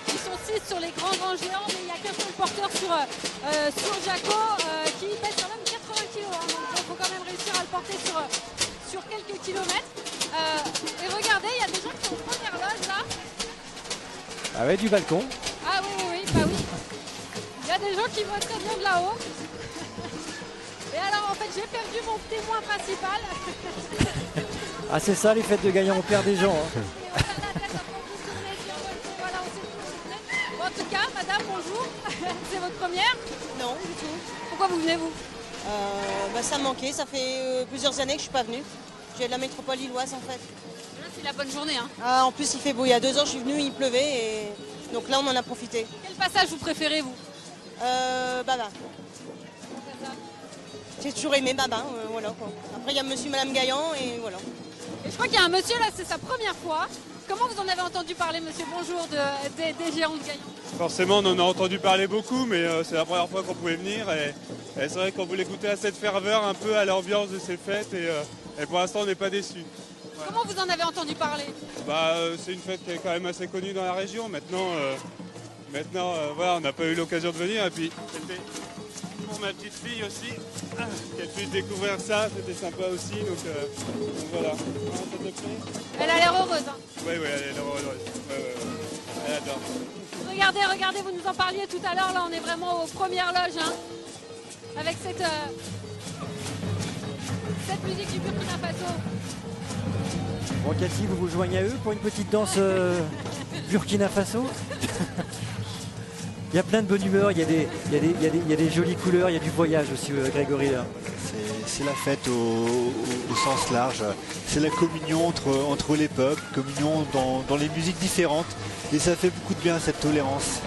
ils sont 6 sur les grands géants, mais il n'y a qu'un seul porteur sur Jaco qui pèse quand même 80 kg. Donc il faut quand même réussir à le porter sur quelques kilomètres. Et regardez, il y a des gens qui sont en première loge là. Ah ouais, du balcon. Ah oui. Il y a des gens qui voient très bien de là-haut. Et alors en fait j'ai perdu mon témoin principal. Ah c'est ça les fêtes de Gaillan, on perd des gens. Bon, en tout cas, madame, bonjour. C'est votre première? Non, du tout. Pourquoi vous venez vous? Ça me manquait, ça fait plusieurs années que je suis pas venue. Je viens de la métropole lilloise en fait. Là, c'est la bonne journée. Hein. Ah, en plus, il fait beau. Il y a 2 ans, je suis venue, il pleuvait. Et... donc là, on en a profité. Quel passage vous préférez, vous Baba. J'ai toujours aimé Baba. Voilà, quoi. Après, il y a monsieur et madame Gaillan et voilà. Et je crois qu'il y a un monsieur là, c'est sa première fois. Comment vous en avez entendu parler, monsieur, bonjour, des géants de Gaillan? Forcément, on en a entendu parler beaucoup, mais c'est la première fois qu'on pouvait venir. Et c'est vrai qu'on voulait goûter à cette ferveur, un peu à l'ambiance de ces fêtes. Et pour l'instant, on n'est pas déçus. Voilà. Comment vous en avez entendu parler? C'est une fête qui est quand même assez connue dans la région. Maintenant, voilà, on n'a pas eu l'occasion de venir. Et puis, c'était pour ma petite fille aussi, qu'elle puisse découvrir ça, c'était sympa aussi. Donc voilà. Ça te plaît? Elle a l'air heureuse. Hein. Oui, elle a l'air heureuse. Ouais. Elle adore. Regardez, vous nous en parliez tout à l'heure. Là, on est vraiment aux premières loges. Hein, avec cette musique du Burkina Faso. Bon, Cathy, vous vous joignez à eux pour une petite danse Burkina Faso? Il y a plein de bonne humeur, il y a des jolies couleurs, il y a du voyage aussi, Grégory. C'est la fête au sens large. C'est la communion entre les peuples, communion dans les musiques différentes. Et ça fait beaucoup de bien, cette tolérance.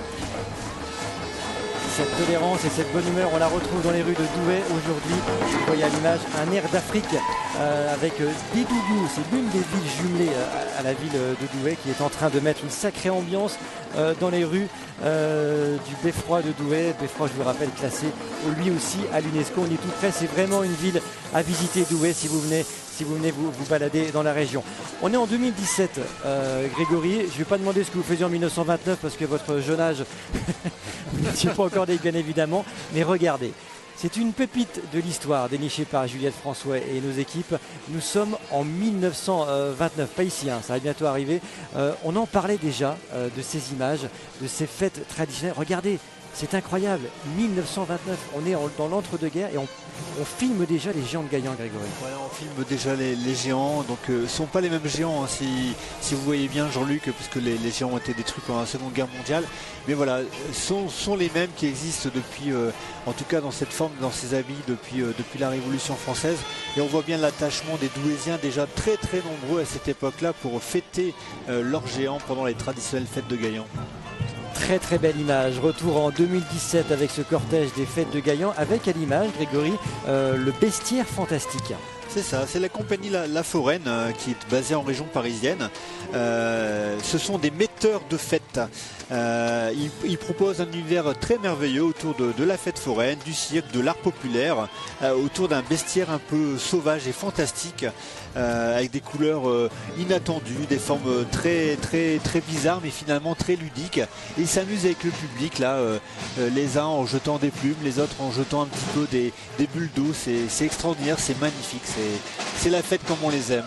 Cette tolérance et cette bonne humeur, on la retrouve dans les rues de Douai aujourd'hui. Vous voyez à l'image un air d'Afrique avec Dédougou. C'est l'une des villes jumelées à la ville de Douai qui est en train de mettre une sacrée ambiance dans les rues du beffroi de Douai. Beffroi, je vous rappelle, classé lui aussi à l'UNESCO. On est tout près, c'est vraiment une ville à visiter, Douai, si vous venez vous balader dans la région. On est en 2017, Grégory. Je ne vais pas demander ce que vous faisiez en 1929 parce que votre jeune âge, vous n'étiez pas encore né, bien évidemment. Mais regardez, c'est une pépite de l'histoire dénichée par Juliette François et nos équipes. Nous sommes en 1929, pas ici, hein, ça va bientôt arriver. On en parlait déjà de ces images, de ces fêtes traditionnelles. Regardez, c'est incroyable, 1929, on est dans l'entre-deux-guerres et on filme déjà les géants de Gaillan, Grégory. Voilà, on filme déjà les géants, donc ce ne sont pas les mêmes géants, hein, si vous voyez bien, Jean-Luc, puisque les géants ont été détruits pendant la Seconde Guerre mondiale. Mais voilà, sont les mêmes qui existent depuis, en tout cas dans cette forme, dans ces habits, depuis la Révolution française. Et on voit bien l'attachement des Douaisiens, déjà très très nombreux à cette époque-là, pour fêter leurs géants pendant les traditionnelles fêtes de Gaillan. Très très belle image, retour en 2017 avec ce cortège des fêtes de Gaillan, avec à l'image, Grégory, le bestiaire fantastique. C'est ça, c'est la compagnie La Foraine qui est basée en région parisienne. Ce sont des metteurs de fêtes. Ils proposent un univers très merveilleux autour de la fête foraine, du cirque, de l'art populaire, autour d'un bestiaire un peu sauvage et fantastique, avec des couleurs inattendues, des formes très très très bizarres mais finalement très ludiques. Et ils s'amusent avec le public là, les uns en jetant des plumes, les autres en jetant un petit peu des bulles d'eau. C'est extraordinaire, c'est magnifique, c'est la fête comme on les aime.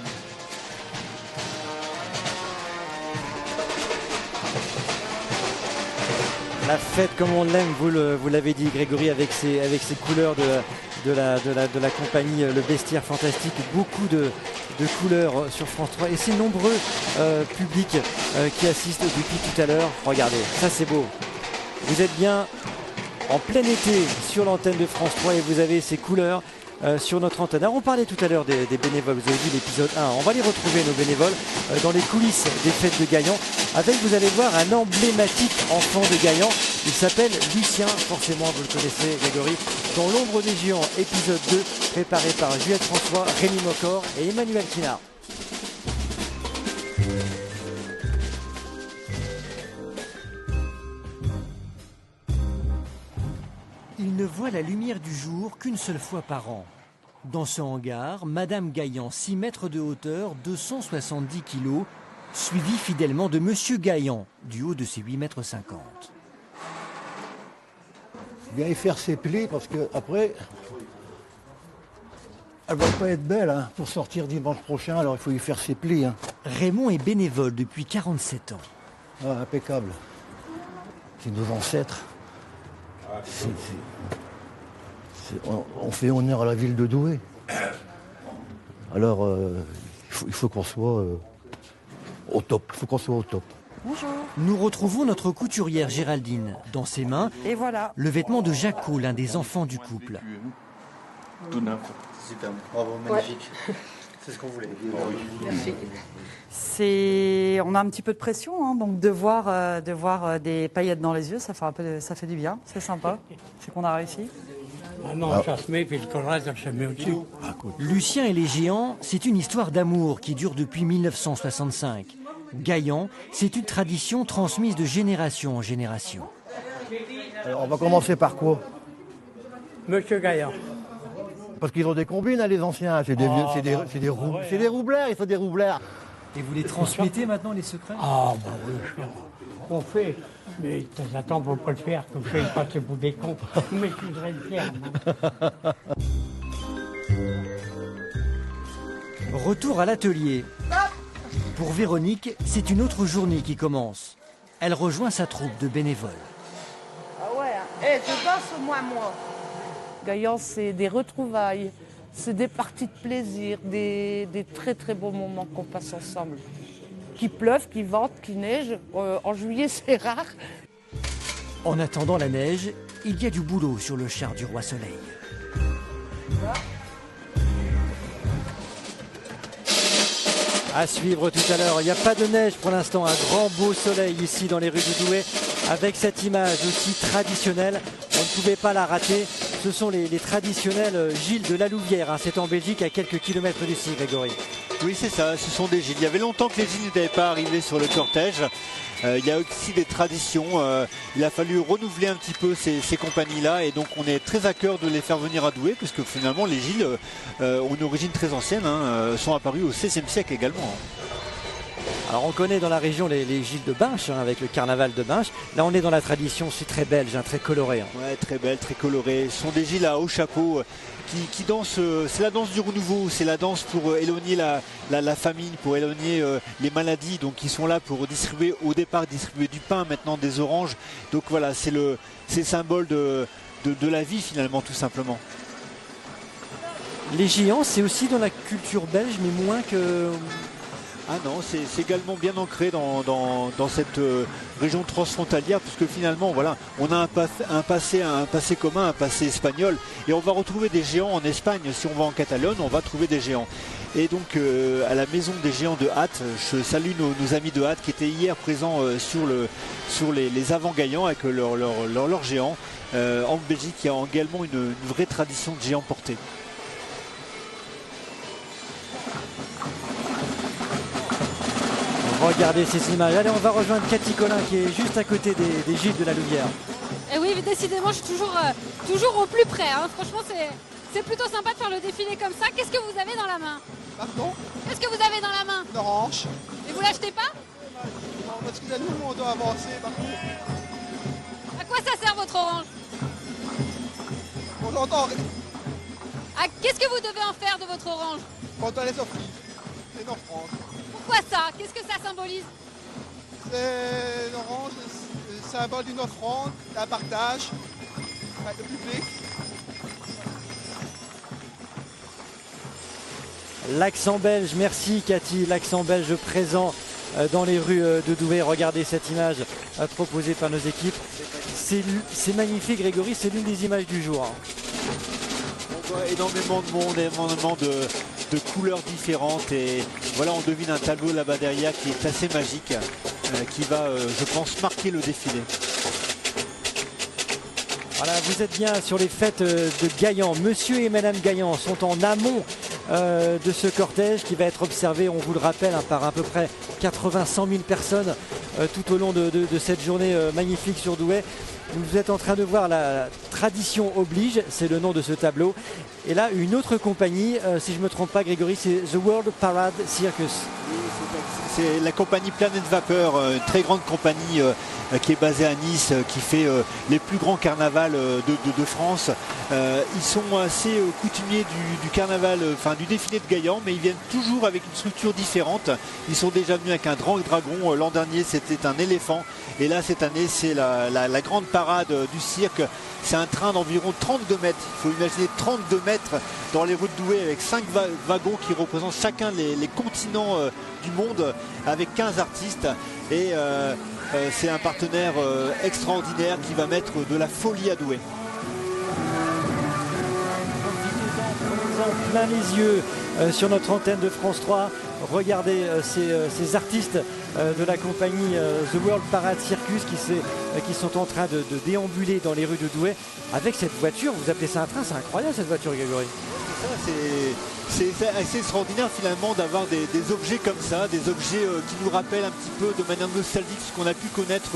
La fête comme on l'aime, vous l'avez dit, Grégory, avec ses couleurs de la compagnie Le Bestiaire Fantastique. Beaucoup de couleurs sur France 3 et ces nombreux publics qui assistent depuis tout à l'heure. Regardez, ça c'est beau. Vous êtes bien en plein été sur l'antenne de France 3 et vous avez ces couleurs sur notre antenne. Alors on parlait tout à l'heure des bénévoles, vous avez vu l'épisode 1, on va les retrouver nos bénévoles dans les coulisses des fêtes de Gaillan avec, vous allez voir, un emblématique enfant de Gaillan, il s'appelle Lucien, forcément vous le connaissez, Grégory, dans l'ombre des géants, épisode 2, préparé par Juliette François, Rémi Mocor et Emmanuel Kinard. Il ne voit la lumière du jour qu'une seule fois par an. Dans ce hangar, Madame Gaillan, 6 mètres de hauteur, 270 kilos, suivi fidèlement de Monsieur Gaillan, du haut de ses 8,50 mètres. Viens y faire ses plis parce que après, elle va pas être belle hein, pour sortir dimanche prochain, alors il faut y faire ses plis. Hein. Raymond est bénévole depuis 47 ans. Ah, impeccable. C'est nos ancêtres. On fait honneur à la ville de Douai. Alors, il faut qu'on soit au top. Il faut qu'on soit au top. Bonjour. Nous retrouvons notre couturière Géraldine. Dans ses mains, et voilà, le vêtement de Jaco, l'un des enfants du couple. Tout neuf. Super, bravo, magnifique. Ouais. C'est ce qu'on voulait. Merci. On a un petit peu de pression, hein, donc de voir des paillettes dans les yeux, ça fait du bien, c'est sympa. C'est qu'on a réussi. Non, ça se met, puis le reste, ça se met au-dessus. Lucien et les géants, c'est une histoire d'amour qui dure depuis 1965. Gaillan, c'est une tradition transmise de génération en génération. Alors, on va commencer par quoi? Monsieur Gaillan. Parce qu'ils ont des combines, hein, les anciens. C'est des roublards, il faut des roublards. Et vous les transmettez maintenant, les secrets? Ah, bah oui, on fait. Mais de temps en temps, on ne peut pas le faire. Comme je ne passe pour des cons. Mais je voudrais le faire. Retour à l'atelier. Pour Véronique, c'est une autre journée qui commence. Elle rejoint sa troupe de bénévoles. Ah ouais, je danse moi. Gaillan, c'est des retrouvailles, c'est des parties de plaisir, des très très beaux moments qu'on passe ensemble. Qu'il pleuve, qu'il vente, qu'il neige, en juillet c'est rare. En attendant la neige, il y a du boulot sur le char du Roi Soleil. À suivre tout à l'heure, il n'y a pas de neige pour l'instant, un grand beau soleil ici dans les rues du Douai avec cette image aussi traditionnelle, on ne pouvait pas la rater. Ce sont les traditionnels Gilles de la Louvière, hein. C'est en Belgique à quelques kilomètres d'ici, Grégory. Oui, c'est ça, ce sont des Gilles. Il y avait longtemps que les Gilles n'étaient pas arrivés sur le cortège. Il y a aussi des traditions. Il a fallu renouveler un petit peu ces compagnies-là et donc on est très à cœur de les faire venir à Douai parce que finalement les Gilles ont une origine très ancienne, hein, sont apparus au XVIe siècle également. Hein. Alors on connaît dans la région les Gilles de Binche, hein, avec le carnaval de Binche. Là on est dans la tradition, c'est très belge, hein, très coloré. Hein. Ouais, très belle, très colorée. Ce sont des Gilles à haut chapeau qui dansent, c'est la danse du renouveau, c'est la danse pour éloigner la famine, pour éloigner les maladies. Donc ils sont là pour distribuer du pain, maintenant des oranges. Donc voilà, c'est le symbole de la vie finalement, tout simplement. Les géants, c'est aussi dans la culture belge, mais moins que... Ah non, c'est également bien ancré dans cette région transfrontalière, puisque finalement, voilà, on a un passé commun, un passé espagnol, et on va retrouver des géants en Espagne. Si on va en Catalogne, on va trouver des géants. Et donc, à la maison des géants de Hatt, je salue nos amis de Hatt qui étaient hier présents sur les avant Gaillan avec leurs géants. En Belgique, il y a également une vraie tradition de géants portés. Regardez ces images. Allez, on va rejoindre Cathy Collin qui est juste à côté des Gilles de la Louvière. Et oui, décidément, je suis toujours au plus près. Hein. Franchement, c'est plutôt sympa de faire le défilé comme ça. Qu'est-ce que vous avez dans la main? Pardon? Qu'est-ce que vous avez dans la main? Une orange. Et vous l'achetez pas? Non, parce que nous, on doit avancer partout. À quoi ça sert votre orange? On l'entend. Qu'est-ce que vous devez en faire de votre orange? Quand on les offre, c'est une offrande. Pourquoi ça? Qu'est-ce que ça symbolise? C'est l'orange, le symbole d'une offrande, d'un partage, de public. L'accent belge, merci Cathy, l'accent belge présent dans les rues de Douai. Regardez cette image proposée par nos équipes. C'est magnifique, Grégory, c'est l'une des images du jour. On voit énormément de monde, énormément de couleurs différentes et voilà, on devine un tableau là-bas derrière qui est assez magique, qui va, je pense, marquer le défilé. Voilà, vous êtes bien sur les fêtes de Gaillan. Monsieur et Madame Gaillan sont en amont de ce cortège qui va être observé, on vous le rappelle, hein, par à peu près 80-100 000 personnes tout au long de cette journée magnifique sur Douai. Vous êtes en train de voir la tradition oblige, c'est le nom de ce tableau. Et là, une autre compagnie, si je ne me trompe pas, Grégory, c'est The World Parade Circus. C'est la compagnie Planet Vapeur, une très grande compagnie qui est basée à Nice, qui fait les plus grands carnavals de France. Ils sont assez coutumiers du carnaval, du défilé de Gaillan, mais ils viennent toujours avec une structure différente. Ils sont déjà venus avec un grand dragon. L'an dernier, c'était un éléphant. Et là, cette année, c'est la grande parade du cirque. C'est un train d'environ 32 mètres. Il faut imaginer 32 mètres dans les rues de Douai avec 5 wagons qui représentent chacun les continents du monde avec 15 artistes. Et c'est un partenaire extraordinaire qui va mettre de la folie à Douai. Plein les yeux sur notre antenne de France 3. Regardez ces artistes de la compagnie The World Parade Circus qui sont en train de déambuler dans les rues de Douai avec cette voiture. Vous appelez ça un train? C'est incroyable cette voiture, Grégory. C'est assez extraordinaire finalement d'avoir des objets comme ça, des objets qui nous rappellent un petit peu de manière nostalgique ce qu'on a pu connaître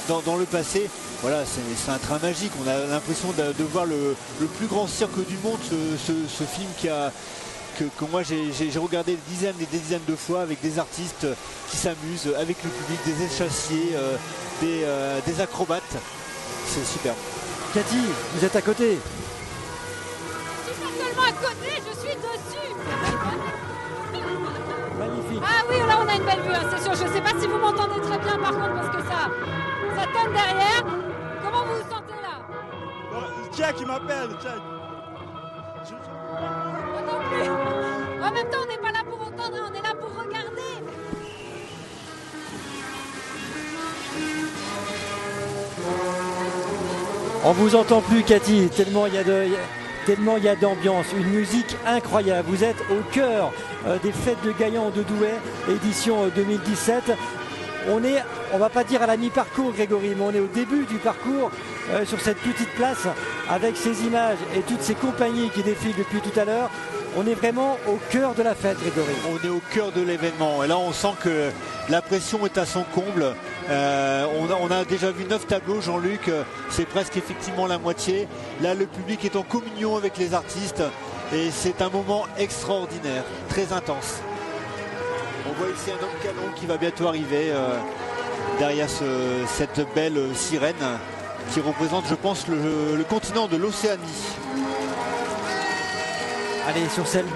dans le passé. Voilà, c'est un train magique. On a l'impression de voir le plus grand cirque du monde, ce film que moi j'ai regardé des dizaines et des dizaines de fois avec des artistes qui s'amusent, avec le public, des échassiers, des acrobates. C'est super. Cathy, vous êtes à côté. Je suis pas seulement à côté, je suis dessus. Magnifique. Ah oui, là on a une belle vue, hein, c'est sûr. Je ne sais pas si vous m'entendez très bien par contre parce que ça tonne derrière. Comment vous vous sentez là? Tiens qui m'appelle, tiens. Moi non plus. En même temps, on n'est pas là pour entendre, on est là pour regarder. On vous entend plus, Cathy, tellement il y a d'ambiance, une musique incroyable. Vous êtes au cœur des fêtes de Gaillan de Douai, édition 2017. On va pas dire à la mi-parcours, Grégory, mais on est au début du parcours sur cette petite place avec ces images et toutes ces compagnies qui défilent depuis tout à l'heure. On est vraiment au cœur de la fête, Grégory. On est au cœur de l'événement et là on sent que la pression est à son comble. On a déjà vu 9 tableaux, Jean-Luc, c'est presque effectivement la moitié. Là le public est en communion avec les artistes et c'est un moment extraordinaire, très intense. On voit ici un homme canon qui va bientôt arriver derrière cette belle sirène qui représente, je pense, le continent de l'Océanie. Allez, sur cette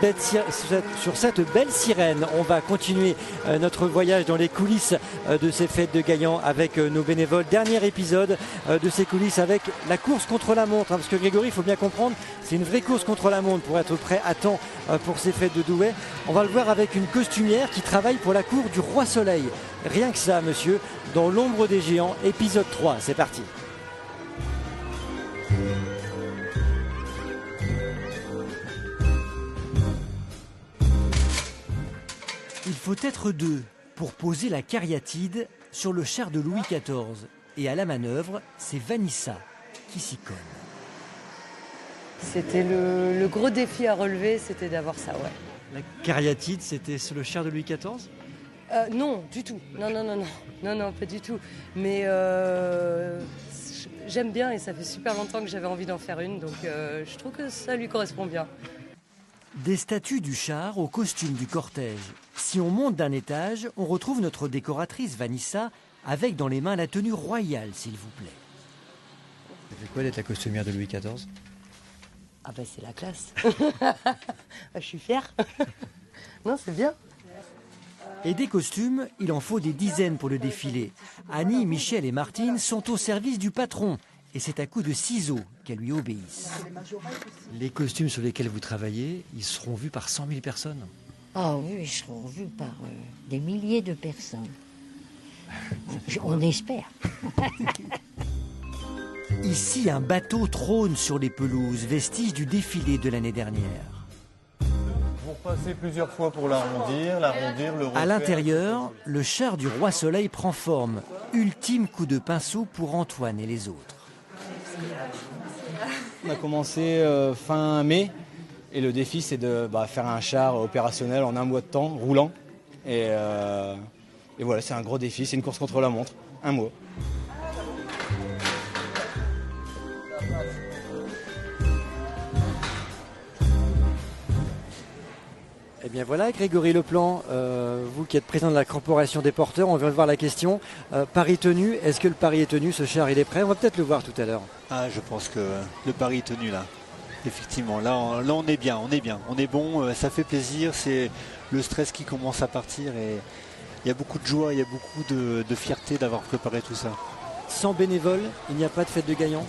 belle sirène, on va continuer notre voyage dans les coulisses de ces fêtes de Gaillan avec nos bénévoles. Dernier épisode de ces coulisses avec la course contre la montre. Parce que Grégory, il faut bien comprendre, c'est une vraie course contre la montre pour être prêt à temps pour ces fêtes de Douai. On va le voir avec une costumière qui travaille pour la cour du Roi Soleil. Rien que ça, monsieur, dans l'ombre des géants, épisode 3. C'est parti. Il faut être deux pour poser la cariatide sur le char de Louis XIV. Et à la manœuvre, c'est Vanessa qui s'y colle. C'était le gros défi à relever, c'était d'avoir ça, ouais. La cariatide, c'était sur le char de Louis XIV ? Non, du tout. Non, pas du tout. Mais j'aime bien et ça fait super longtemps que j'avais envie d'en faire une, donc je trouve que ça lui correspond bien. Des statues du char au costume du cortège. Si on monte d'un étage, on retrouve notre décoratrice Vanessa avec dans les mains la tenue royale, s'il vous plaît. Ça fait quoi d'être la costumière de Louis XIV ? Ah ben c'est la classe. Je suis fière. Non, c'est bien. Et des costumes, il en faut des dizaines pour le défilé. Annie, Michel et Martine sont au service du patron. Et c'est à coups de ciseaux qu'elles lui obéissent. Les costumes sur lesquels vous travaillez, ils seront vus par 100 000 personnes. Ah oui, ils seront vus par des milliers de personnes. On espère. Ici, un bateau trône sur les pelouses, vestige du défilé de l'année dernière. Vous repassez plusieurs fois pour l'arrondir, le refaire. À l'intérieur, le char du Roi Soleil prend forme. Ultime coup de pinceau pour Antoine et les autres. On a commencé fin mai et le défi c'est de faire un char opérationnel en un mois de temps, roulant. Et voilà, c'est un gros défi, c'est une course contre la montre, un mois. Eh bien voilà, Grégory Leplan, vous qui êtes président de la corporation des porteurs, on vient de voir la question. Pari tenu, est-ce que le pari est tenu? Ce char, il est prêt? On va peut-être le voir tout à l'heure. Ah, je pense que le pari est tenu là. Effectivement, là on est bien, on est bon, ça fait plaisir, c'est le stress qui commence à partir et il y a beaucoup de joie, il y a beaucoup de fierté d'avoir préparé tout ça. Sans bénévoles, il n'y a pas de fête de Gaillan?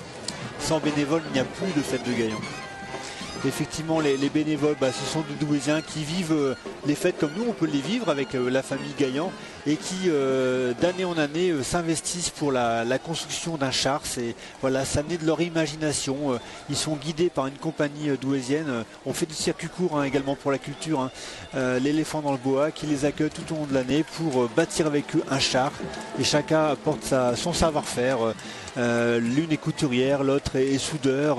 Sans bénévoles, il n'y a plus de fête de Gaillan. effectivement les bénévoles, ce sont des Douaisiens qui vivent les fêtes comme nous, on peut les vivre avec la famille Gaillan et qui d'année en année s'investissent pour la construction d'un char. Ça naît de leur imagination. Ils sont guidés par une compagnie douaisienne. On fait du circuit court également pour la culture. L'éléphant dans le bois qui les accueille tout au long de l'année pour bâtir avec eux un char. Et chacun apporte son savoir-faire. L'une est couturière, l'autre est soudeur.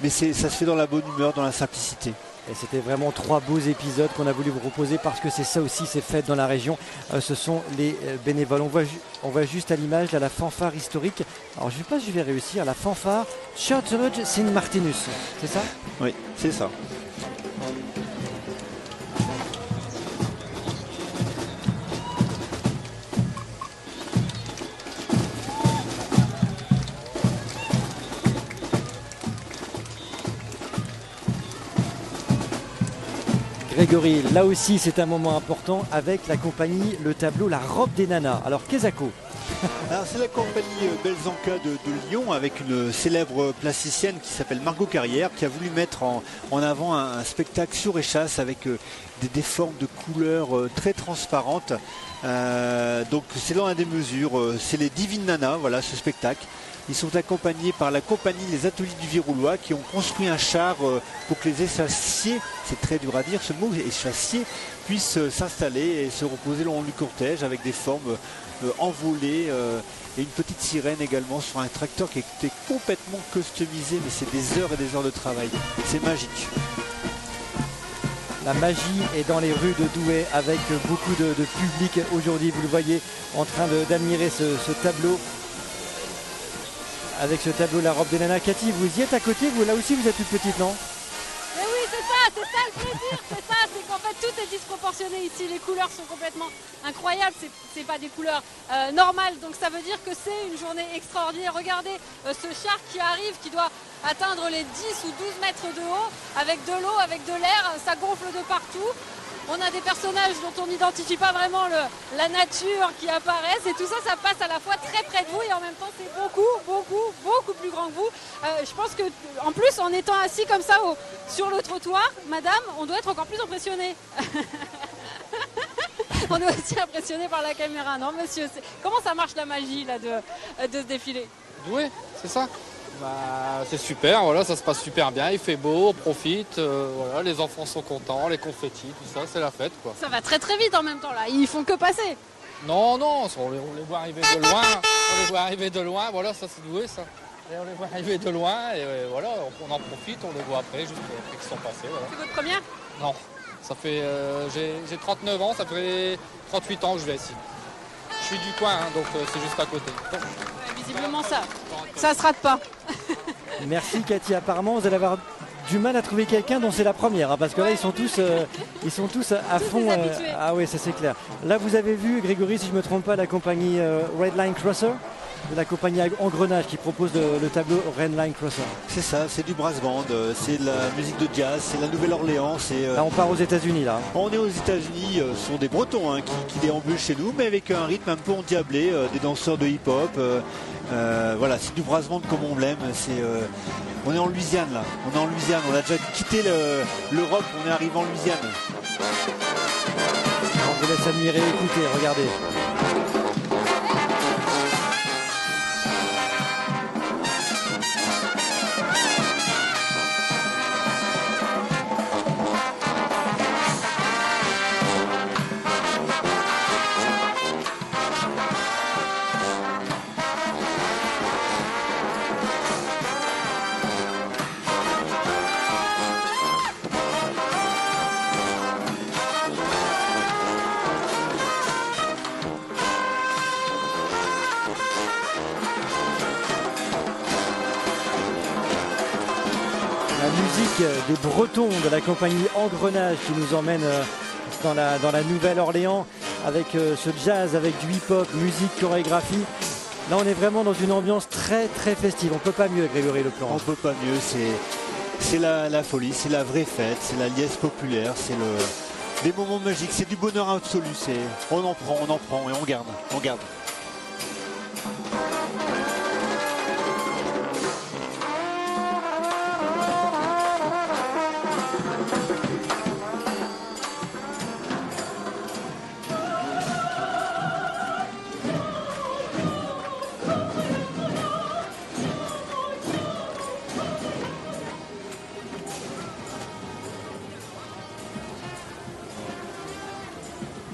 Mais ça se fait dans la bonne humeur, dans la simplicité. Et c'était vraiment 3 beaux épisodes qu'on a voulu vous proposer parce que c'est ça aussi, ces fêtes dans la région. Ce sont les bénévoles. On voit juste à l'image la fanfare historique. Alors je ne sais pas si je vais réussir. La fanfare Church Saint Martinus. C'est ça? Oui, c'est ça. Grégory, là aussi c'est un moment important avec la compagnie, le tableau La Robe des Nanas. Alors Kezako. Alors c'est la compagnie Belzanca de Lyon avec une célèbre plasticienne qui s'appelle Margot Carrière qui a voulu mettre en avant un spectacle sur échasse avec des formes de couleurs très transparentes. Donc c'est dans la démesure, c'est les Divines Nanas, voilà ce spectacle. Ils sont accompagnés par la compagnie Les Ateliers du Viroulois qui ont construit un char pour que les échassiers, c'est très dur à dire ce mot, échassiers, puissent s'installer et se reposer le long du cortège avec des formes envolées et une petite sirène également sur un tracteur qui était complètement customisé, mais c'est des heures et des heures de travail. C'est magique. La magie est dans les rues de Douai avec beaucoup de public aujourd'hui. Vous le voyez en train d'admirer ce tableau. Avec ce tableau La Robe des Nanas. Cathy, vous y êtes à côté, vous là aussi vous êtes toute petite, non? Mais oui, c'est ça le plaisir, c'est qu'en fait tout est disproportionné ici, les couleurs sont complètement incroyables, c'est pas des couleurs normales, donc ça veut dire que c'est une journée extraordinaire. Regardez ce char qui arrive, qui doit atteindre les 10 ou 12 mètres de haut, avec de l'eau, avec de l'air, ça gonfle de partout. On a des personnages dont on n'identifie pas vraiment la nature qui apparaissent et tout ça, ça passe à la fois très près de vous et en même temps c'est beaucoup plus grand que vous. Je pense que en plus en étant assis comme ça sur le trottoir, madame, on doit être encore plus impressionné. On est aussi impressionné par la caméra, non monsieur? Comment ça marche la magie là, de ce défilé? Oui, c'est ça. C'est super, voilà, ça se passe super bien, il fait beau, on profite, voilà, les enfants sont contents, les confettis, tout ça, c'est la fête quoi. Ça va très très vite en même temps là, ils font que passer. Non, on les voit arriver de loin, voilà, ça c'est Douai ça. Et on les voit arriver de loin et voilà, on en profite, on les voit après, juste après qu'ils sont passés. Voilà. C'est votre première? Non, ça fait, j'ai 39 ans, ça fait 38 ans que je vais ici. Je suis du coin, donc c'est juste à côté. Ouais, visiblement ça se rate pas. Merci Cathy, apparemment vous allez avoir du mal à trouver quelqu'un dont c'est la première, parce que là ils sont tous à fond. Ah oui, ça c'est clair. Là vous avez vu, Grégory, si je ne me trompe pas, la compagnie Red Line Crosser, la compagnie Engrenage qui propose le tableau Red Line Crosser. C'est ça, c'est du brass band, c'est de la musique de jazz, c'est la Nouvelle-Orléans. Là on part aux États-Unis là. On est aux États-Unis, ce sont des Bretons qui déambulent chez nous, mais avec un rythme un peu endiablé, des danseurs de hip-hop. Voilà, c'est du brass band comme on l'aime. On est en Louisiane là, on a déjà quitté l'Europe, on est arrivé en Louisiane. On vous laisse admirer, écouter, regardez. Des Bretons de la compagnie Engrenage qui nous emmène dans la Nouvelle-Orléans avec ce jazz, avec du hip-hop, musique, chorégraphie. Là on est vraiment dans une ambiance très très festive. On peut pas mieux, Grégory Leplan. On peut pas mieux, c'est la folie, c'est la vraie fête, c'est la liesse populaire, c'est des moments magiques, c'est du bonheur absolu. On en prend et on garde.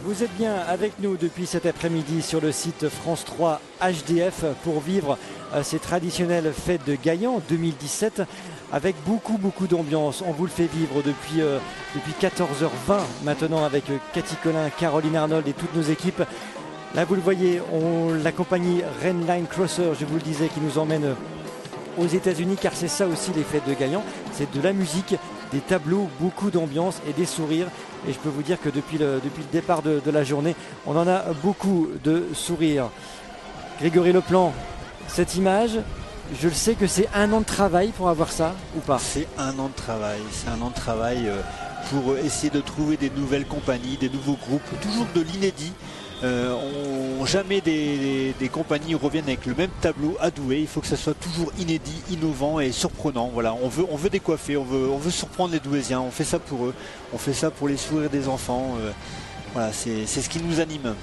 Vous êtes bien avec nous depuis cet après-midi sur le site France 3 HDF pour vivre ces traditionnelles fêtes de Gaillan 2017 avec beaucoup d'ambiance. On vous le fait vivre depuis 14h20 maintenant avec Cathy Collin, Caroline Arnold et toutes nos équipes. Là vous le voyez, la compagnie Rainline Crosser, je vous le disais, qui nous emmène aux États-Unis, car c'est ça aussi les fêtes de Gaillan, c'est de la musique, des tableaux, beaucoup d'ambiance et des sourires. Et je peux vous dire que depuis le départ de la journée, on en a beaucoup de sourires. Grégory Leplan, cette image, je le sais que c'est 1 an de travail pour avoir ça ou pas? C'est 1 an de travail, pour essayer de trouver des nouvelles compagnies, des nouveaux groupes, toujours de l'inédit. Jamais des compagnies reviennent avec le même tableau à Douai. Il faut que ça soit toujours inédit, innovant et surprenant. Voilà, on veut décoiffer, on veut surprendre les Douaisiens. On fait ça pour eux, on fait ça pour les sourires des enfants. Voilà, c'est ce qui nous anime.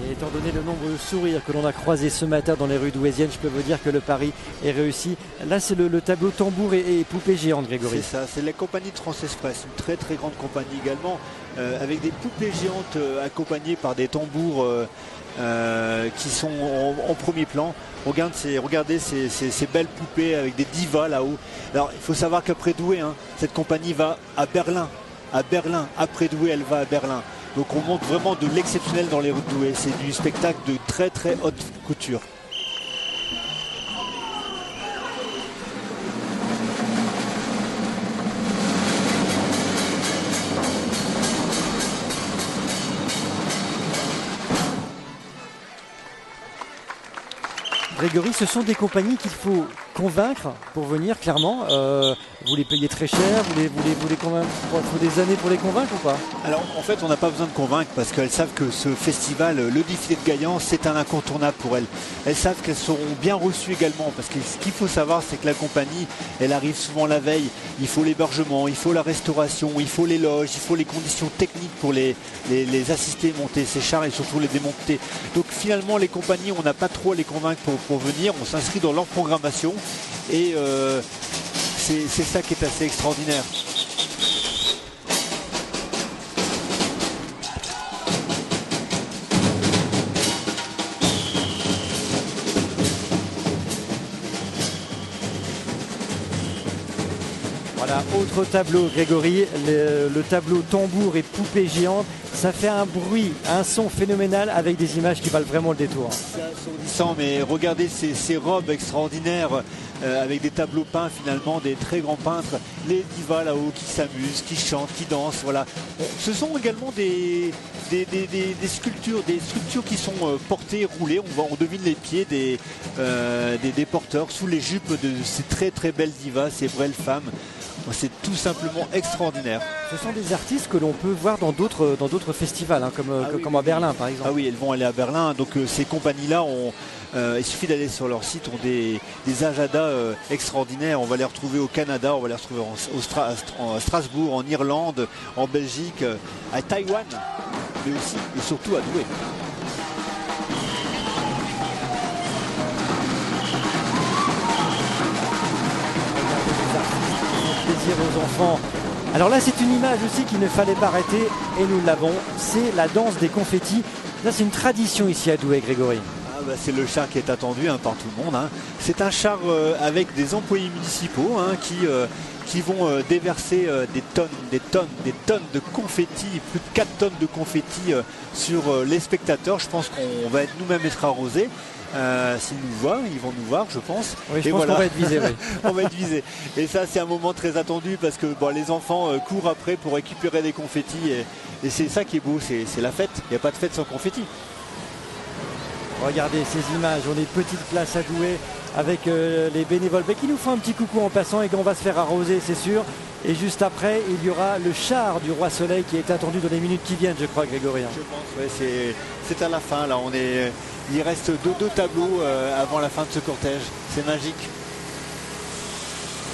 Et étant donné le nombre de sourires que l'on a croisés ce matin dans les rues douaisiennes, je peux vous dire que le pari est réussi. Là, c'est le tableau tambour et poupée géante, Grégory. C'est ça, c'est la compagnie Transexpress, une très très grande compagnie également, avec des poupées géantes accompagnées par des tambours qui sont en premier plan. Regardez ces belles poupées avec des divas là-haut. Alors, il faut savoir qu'après Douai, cette compagnie va à Berlin. Après Douai, elle va à Berlin. Donc on montre vraiment de l'exceptionnel dans les rues de Douai. C'est du spectacle de très très haute couture. Grégory, ce sont des compagnies qu'il faut convaincre pour venir, clairement. Vous les payez très cher, vous les convaincre, il faut des années pour les convaincre ou pas? Alors en fait on n'a pas besoin de convaincre parce qu'elles savent que ce festival, le défilé de Gaillan, c'est un incontournable pour elles. Elles savent qu'elles seront bien reçues également parce que ce qu'il faut savoir c'est que la compagnie, elle arrive souvent la veille. Il faut l'hébergement, il faut la restauration, il faut les loges, il faut les conditions techniques pour les assister monter ces chars et surtout les démonter. Donc finalement les compagnies, on n'a pas trop à les convaincre pour venir, on s'inscrit dans leur programmation et c'est ça qui est assez extraordinaire. Voilà, autre tableau, Grégory, le tableau tambour et poupée géante. Ça fait un bruit, un son phénoménal avec des images qui valent vraiment le détour. C'est assourdissant, mais regardez ces robes extraordinaires avec des tableaux peints finalement, des très grands peintres, les divas là-haut qui s'amusent, qui chantent, qui dansent. Voilà. Ce sont également des structures qui sont portées, roulées. On devine les pieds des porteurs sous les jupes de ces très très belles divas, ces belles femmes. C'est tout simplement extraordinaire. Ce sont des artistes que l'on peut voir dans d'autres festivals, comme à Berlin par exemple. Ah oui, elles vont aller à Berlin. Donc ces compagnies-là, il suffit d'aller sur leur site, ont des agendas extraordinaires. On va les retrouver au Canada, on va les retrouver à Strasbourg, en Irlande, en Belgique, à Taïwan, mais aussi et surtout à Douai. Plaisir aux enfants. Alors là c'est une image aussi qu'il ne fallait pas arrêter et nous l'avons, c'est la danse des confettis. Là c'est une tradition ici à Douai, Grégory. C'est le char qui est attendu par tout le monde. C'est un char avec des employés municipaux qui vont déverser des tonnes de confettis, plus de 4 tonnes de confettis sur les spectateurs. Je pense qu'on va nous-mêmes être arrosés. S'ils nous voient, ils vont nous voir, je pense. Oui, je pense qu'on va être visé. Oui. On va être visé. Et ça, c'est un moment très attendu parce que les enfants courent après pour récupérer des confettis. Et c'est ça qui est beau, c'est la fête. Il n'y a pas de fête sans confettis. Regardez ces images, on est de petite place à Douai avec les bénévoles qui nous font un petit coucou en passant et qu'on va se faire arroser, c'est sûr. Et juste après, il y aura le char du Roi Soleil qui est attendu dans les minutes qui viennent, je crois, Grégory. Je pense, ouais, c'est à la fin, là. Il reste deux tableaux avant la fin de ce cortège. C'est magique.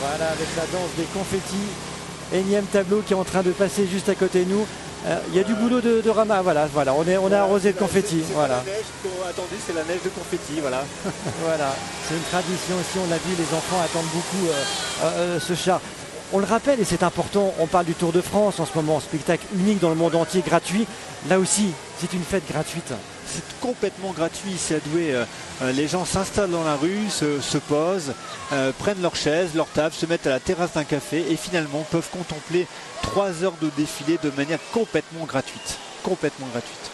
Voilà, avec la danse des confettis. Énième tableau qui est en train de passer juste à côté de nous. Il y a du boulot de ramas, voilà, on est arrosé de confettis. Voilà. Attendez, c'est la neige de confettis, voilà. Voilà, c'est une tradition ici, on l'a vu, les enfants attendent beaucoup ce char. On le rappelle et c'est important, on parle du Tour de France en ce moment, spectacle unique dans le monde entier, gratuit. Là aussi, c'est une fête gratuite. C'est complètement gratuit ici à Douai. Les gens s'installent dans la rue, se posent, prennent leurs chaises, leurs tables, se mettent à la terrasse d'un café et finalement peuvent contempler 3 heures de défilé de manière complètement gratuite. Complètement gratuite.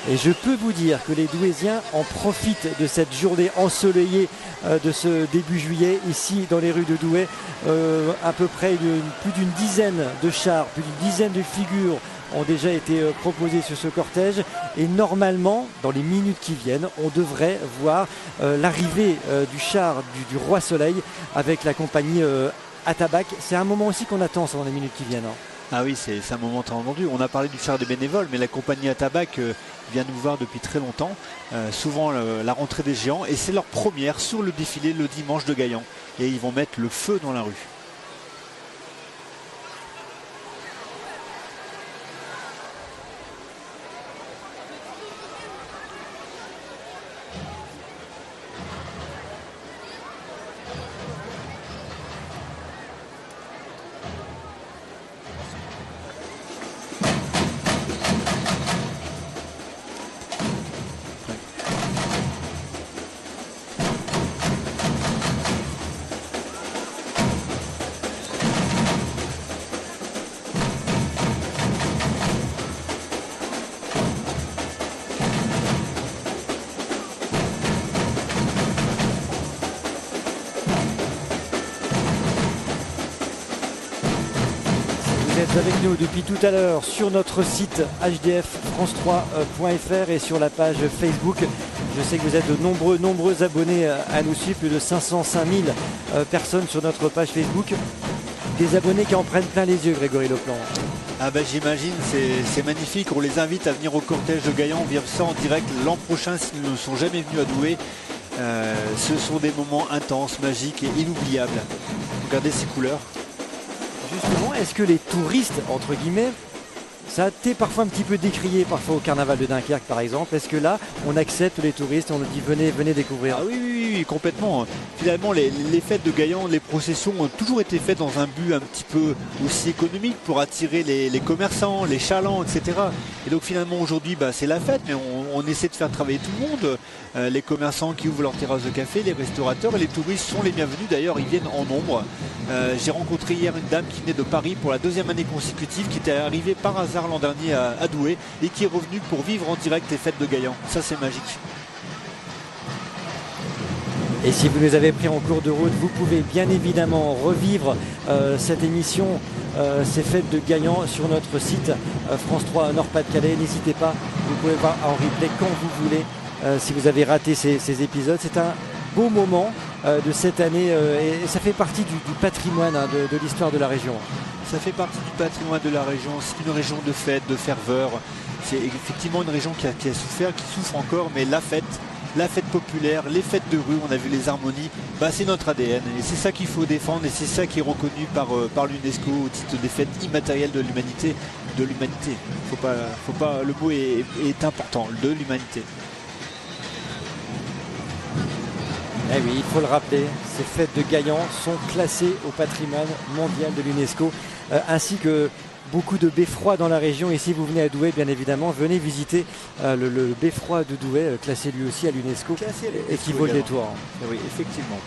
Et je peux vous dire que les Douaisiens en profitent de cette journée ensoleillée de ce début juillet ici dans les rues de Douai. À peu près plus d'une dizaine de chars, plus d'une dizaine de figures ont déjà été proposées sur ce cortège. Et normalement, dans les minutes qui viennent, on devrait voir l'arrivée du char du Roi Soleil avec la compagnie Atabak. C'est un moment aussi qu'on attend ça dans les minutes qui viennent. Ah oui, c'est un moment très entendu. On a parlé du char des bénévoles, mais la compagnie Atabak vient nous voir depuis très longtemps, souvent la rentrée des géants, et c'est leur première sur le défilé le dimanche de Gaillan. Et ils vont mettre le feu dans la rue. Vous êtes avec nous depuis tout à l'heure sur notre site hdffrance3.fr et sur la page Facebook. Je sais que vous êtes de nombreux abonnés à nous suivre, plus de 505 000 personnes sur notre page Facebook. Des abonnés qui en prennent plein les yeux, Grégory Leplan. Ah ben j'imagine, c'est magnifique. On les invite à venir au cortège de Gaillan. On vient ça en direct l'an prochain s'ils ne sont jamais venus à Douai. Ce sont des moments intenses, magiques et inoubliables. Regardez ces couleurs. Justement, est-ce que les touristes, entre guillemets, ça a été parfois un petit peu décrié parfois au carnaval de Dunkerque par exemple. Est-ce que là, on accepte les touristes et on leur dit venez découvrir? Ah oui, complètement. Finalement, les fêtes de Gaillan, les processions ont toujours été faites dans un but un petit peu aussi économique pour attirer les commerçants, les chalands, etc. Et donc finalement aujourd'hui, c'est la fête, mais on essaie de faire travailler tout le monde. Les commerçants qui ouvrent leurs terrasses de café, les restaurateurs et les touristes sont les bienvenus. D'ailleurs, ils viennent en nombre. J'ai rencontré hier une dame qui venait de Paris pour la 2e année consécutive, qui était arrivée par hasard l'an dernier à Douai et qui est revenue pour vivre en direct les fêtes de Gaillan. Ça, c'est magique. Et si vous nous avez pris en cours de route, vous pouvez bien évidemment revivre cette émission, ces fêtes de Gaillan sur notre site France 3 Nord-Pas-de-Calais. N'hésitez pas, vous pouvez voir en replay quand vous voulez si vous avez raté ces épisodes. C'est un beau moment de cette année et ça fait partie du patrimoine de l'histoire de la région. Ça fait partie du patrimoine de la région. C'est une région de fête, de ferveur. C'est effectivement une région qui a souffert, qui souffre encore, mais la fête populaire, les fêtes de rue, on a vu les harmonies, c'est notre ADN et c'est ça qu'il faut défendre et c'est ça qui est reconnu par l'UNESCO au titre des fêtes immatérielles de l'humanité. Faut pas, le mot est important, de l'humanité. Eh oui, il faut le rappeler, ces fêtes de Gaillan sont classées au patrimoine mondial de l'UNESCO, ainsi que beaucoup de beffrois dans la région. Et si vous venez à Douai, bien évidemment, venez visiter le beffroi de Douai, classé lui aussi à l'UNESCO, et qui vaut le détour. Oui, effectivement.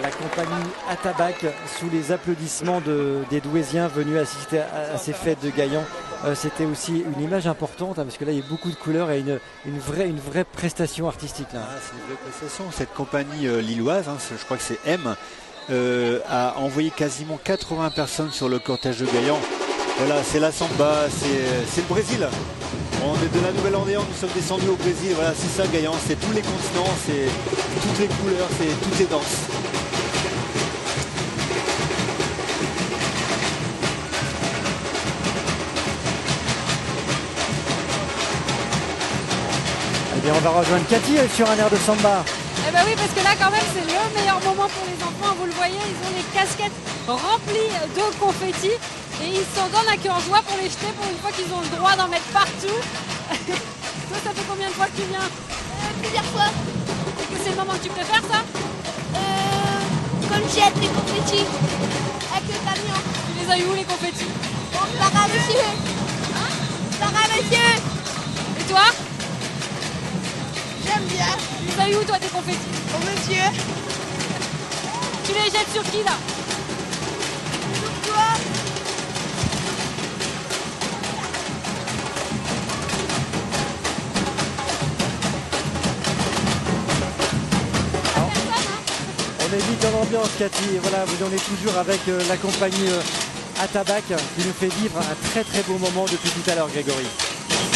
la compagnie Attabac sous les applaudissements des Douaisiens venus assister à ces fêtes de Gaillan. C'était aussi une image importante parce que là il y a beaucoup de couleurs et une vraie prestation artistique. Là. Ah, c'est une vraie prestation. Cette compagnie lilloise, je crois que c'est M, a envoyé quasiment 80 personnes sur le cortège de Gaillan. Voilà, c'est la samba, c'est le Brésil. On est de la Nouvelle-Orléans, nous sommes descendus au Brésil. Voilà, c'est ça Gaillan, c'est tous les continents, c'est toutes les couleurs, c'est toutes les danses. Eh bien, on va rejoindre Cathy sur un air de samba. Eh ben oui, parce que là quand même c'est le meilleur moment pour les enfants. Vous le voyez, ils ont les casquettes remplies de confettis et ils s'en donnent à cœur joie pour les jeter pour une fois qu'ils ont le droit d'en mettre partout. Toi, ça fait combien de fois que tu viens? Plusieurs fois. Et que c'est le moment que tu préfères ça? Quand je jette les confettis avec le camion. Tu les as eu où les confettis? Bon, Sarah, monsieur. Hein? Sarah, monsieur. Et toi? J'aime bien. Tu les as eu où toi tes confettis? Bon, monsieur. Tu les jettes sur qui là? Sur toi. On est vite dans l'ambiance Cathy. Et voilà, on est toujours avec la compagnie Attabac qui nous fait vivre un très beau moment depuis tout à l'heure Grégory.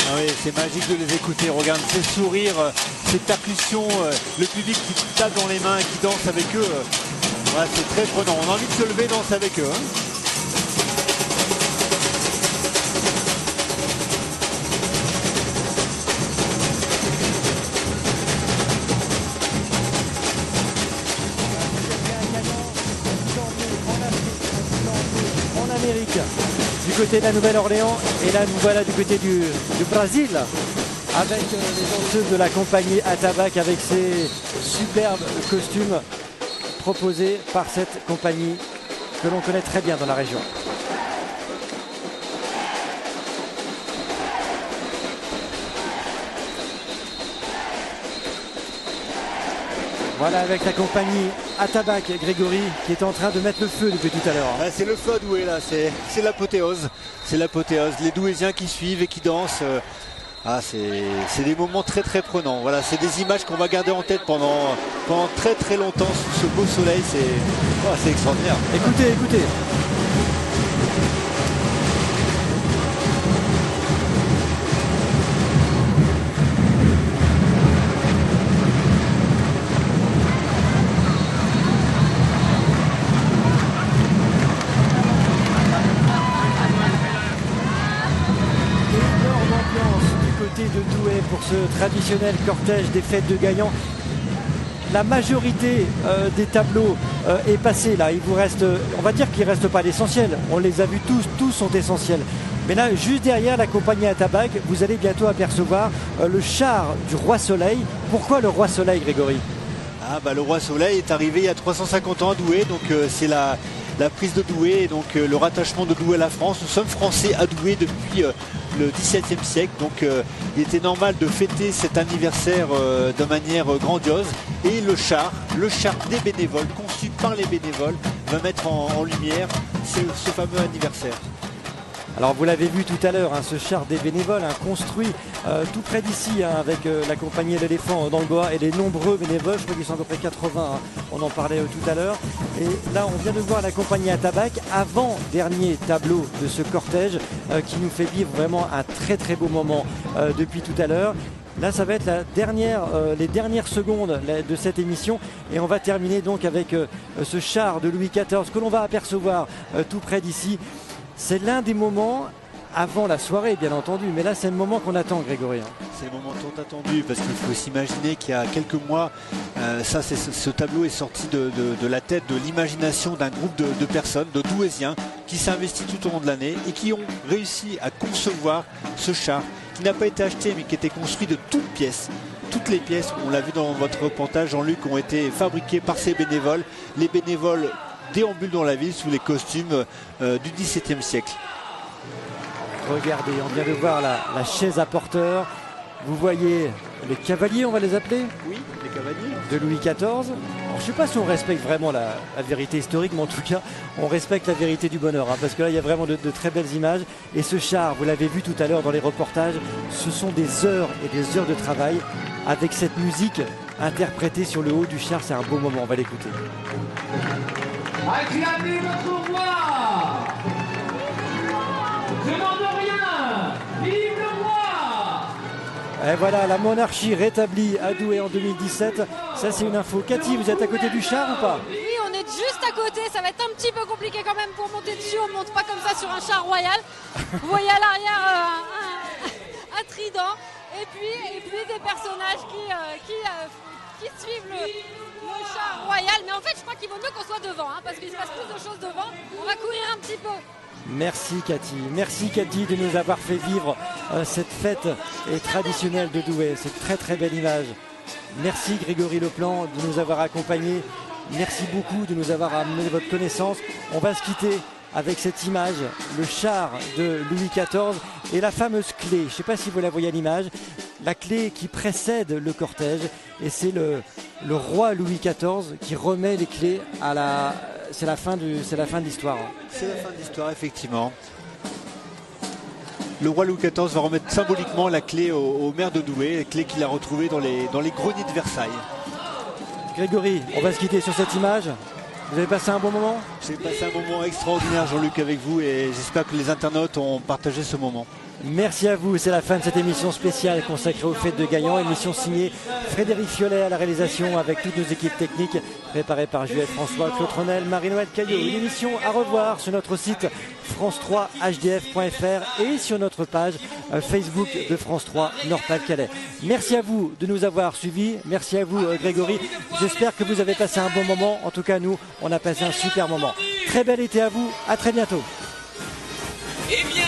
Ah oui, c'est magique de les écouter. Regarde ces sourires, ces percussions, le public qui tape dans les mains et qui danse avec eux. Voilà, c'est très prenant. On a envie de se lever et danser avec eux. En Amérique, du côté de la Nouvelle-Orléans, et là nous voilà du côté du Brésil avec les danseuses de la compagnie Attabac avec ces superbes costumes proposés par cette compagnie que l'on connaît très bien dans la région. Voilà avec la compagnie Attabac, Grégory, qui est en train de mettre le feu depuis tout à l'heure. Ah, c'est le feu à Douai là, c'est l'apothéose. C'est l'apothéose. Les Douaisiens qui suivent et qui dansent. Ah, c'est des moments très prenants. Voilà, c'est des images qu'on va garder en tête pendant très longtemps sous ce beau soleil. C'est extraordinaire. Écoutez. De Douai pour ce traditionnel cortège des fêtes de Gaillan. La majorité des tableaux est passée là. Il vous reste, on va dire qu'il ne reste pas l'essentiel. On les a vus tous sont essentiels. Mais là, juste derrière la compagnie Attabac, vous allez bientôt apercevoir le char du Roi Soleil. Pourquoi le Roi Soleil, Grégory? Ah bah le Roi Soleil est arrivé il y a 350 ans à Douai, donc c'est la prise de Douai et donc le rattachement de Douai à la France. Nous sommes français à Douai depuis le XVIIe siècle, donc il était normal de fêter cet anniversaire de manière grandiose. Et le char des bénévoles, conçu par les bénévoles, va mettre en lumière ce fameux anniversaire. Alors vous l'avez vu tout à l'heure, ce char des bénévoles construit tout près d'ici avec la compagnie L'Éléphant dans le bois et les nombreux bénévoles, je crois qu'ils sont à peu près 80, on en parlait tout à l'heure. Et là on vient de voir la compagnie Attabac, avant-dernier tableau de ce cortège qui nous fait vivre vraiment un très beau moment depuis tout à l'heure. Là, ça va être les dernières secondes de cette émission et on va terminer donc avec ce char de Louis XIV que l'on va apercevoir tout près d'ici. C'est l'un des moments avant la soirée, bien entendu, mais là, c'est le moment qu'on attend, Grégory. C'est le moment tant attendu parce qu'il faut s'imaginer qu'il y a quelques mois, ce tableau est sorti de la tête, de l'imagination d'un groupe de personnes, de Douaisiens, qui s'investissent tout au long de l'année et qui ont réussi à concevoir ce char qui n'a pas été acheté mais qui était construit de toutes pièces. Toutes les pièces, on l'a vu dans votre reportage, Jean-Luc, ont été fabriquées par ces bénévoles. Les bénévoles déambulent dans la ville sous les costumes du XVIIe siècle. Regardez, on vient de voir la chaise à porteur. Vous voyez les cavaliers, on va les appeler? Oui, les cavaliers. De Louis XIV. Alors, je ne sais pas si on respecte vraiment la vérité historique, mais en tout cas, on respecte la vérité du bonheur. Hein, parce que là, il y a vraiment de très belles images. Et ce char, vous l'avez vu tout à l'heure dans les reportages, ce sont des heures et des heures de travail avec cette musique interprétée sur le haut du char. C'est un beau moment, on va l'écouter. Acclamez votre roi! Je demande rien! Vive le roi! Et voilà, la monarchie rétablie à Douai en 2017. Ça, c'est une info. Cathy, vous êtes à côté du char ou pas? Oui, on est juste à côté. Ça va être un petit peu compliqué quand même pour monter dessus. On ne monte pas comme ça sur un char royal. Vous voyez à l'arrière un trident. Et puis des personnages qui suivent le char royal. Mais en fait, je crois qu'il vaut mieux qu'on soit devant, hein, parce qu'il se passe plus de choses devant. On va courir un petit peu. Merci Cathy de nous avoir fait vivre cette fête traditionnelle de Douai. C'est très très belle image. Merci Grégory Leplan de nous avoir accompagnés. Merci beaucoup de nous avoir amené votre connaissance. On va se quitter avec cette image, le char de Louis XIV et la fameuse clé. Je ne sais pas si vous la voyez à l'image. La clé qui précède le cortège. Et c'est le roi Louis XIV qui remet les clés à la... C'est la fin de l'histoire. C'est la fin de l'histoire, effectivement. Le roi Louis XIV va remettre symboliquement la clé au maire de Douai, la clé qu'il a retrouvée dans les greniers de Versailles. Grégory, on va se quitter sur cette image. Vous avez passé un bon moment? J'ai passé un moment extraordinaire, Jean-Luc, avec vous, et j'espère que les internautes ont partagé ce moment. Merci à vous, c'est la fin de cette émission spéciale consacrée aux fêtes de Gaillan, émission signée Frédéric Fiolet à la réalisation avec toutes nos équipes techniques, préparée par Juliette François, Claude Tronel, Marie-Noël Caillot. Une émission à revoir sur notre site france3hdf.fr et sur notre page Facebook de France 3 Nord-Pas-de-Calais. Merci à vous de nous avoir suivis, merci à vous Grégory, j'espère que vous avez passé un bon moment, en tout cas nous, on a passé un super moment. Très bel été à vous, à très bientôt. Eh bien,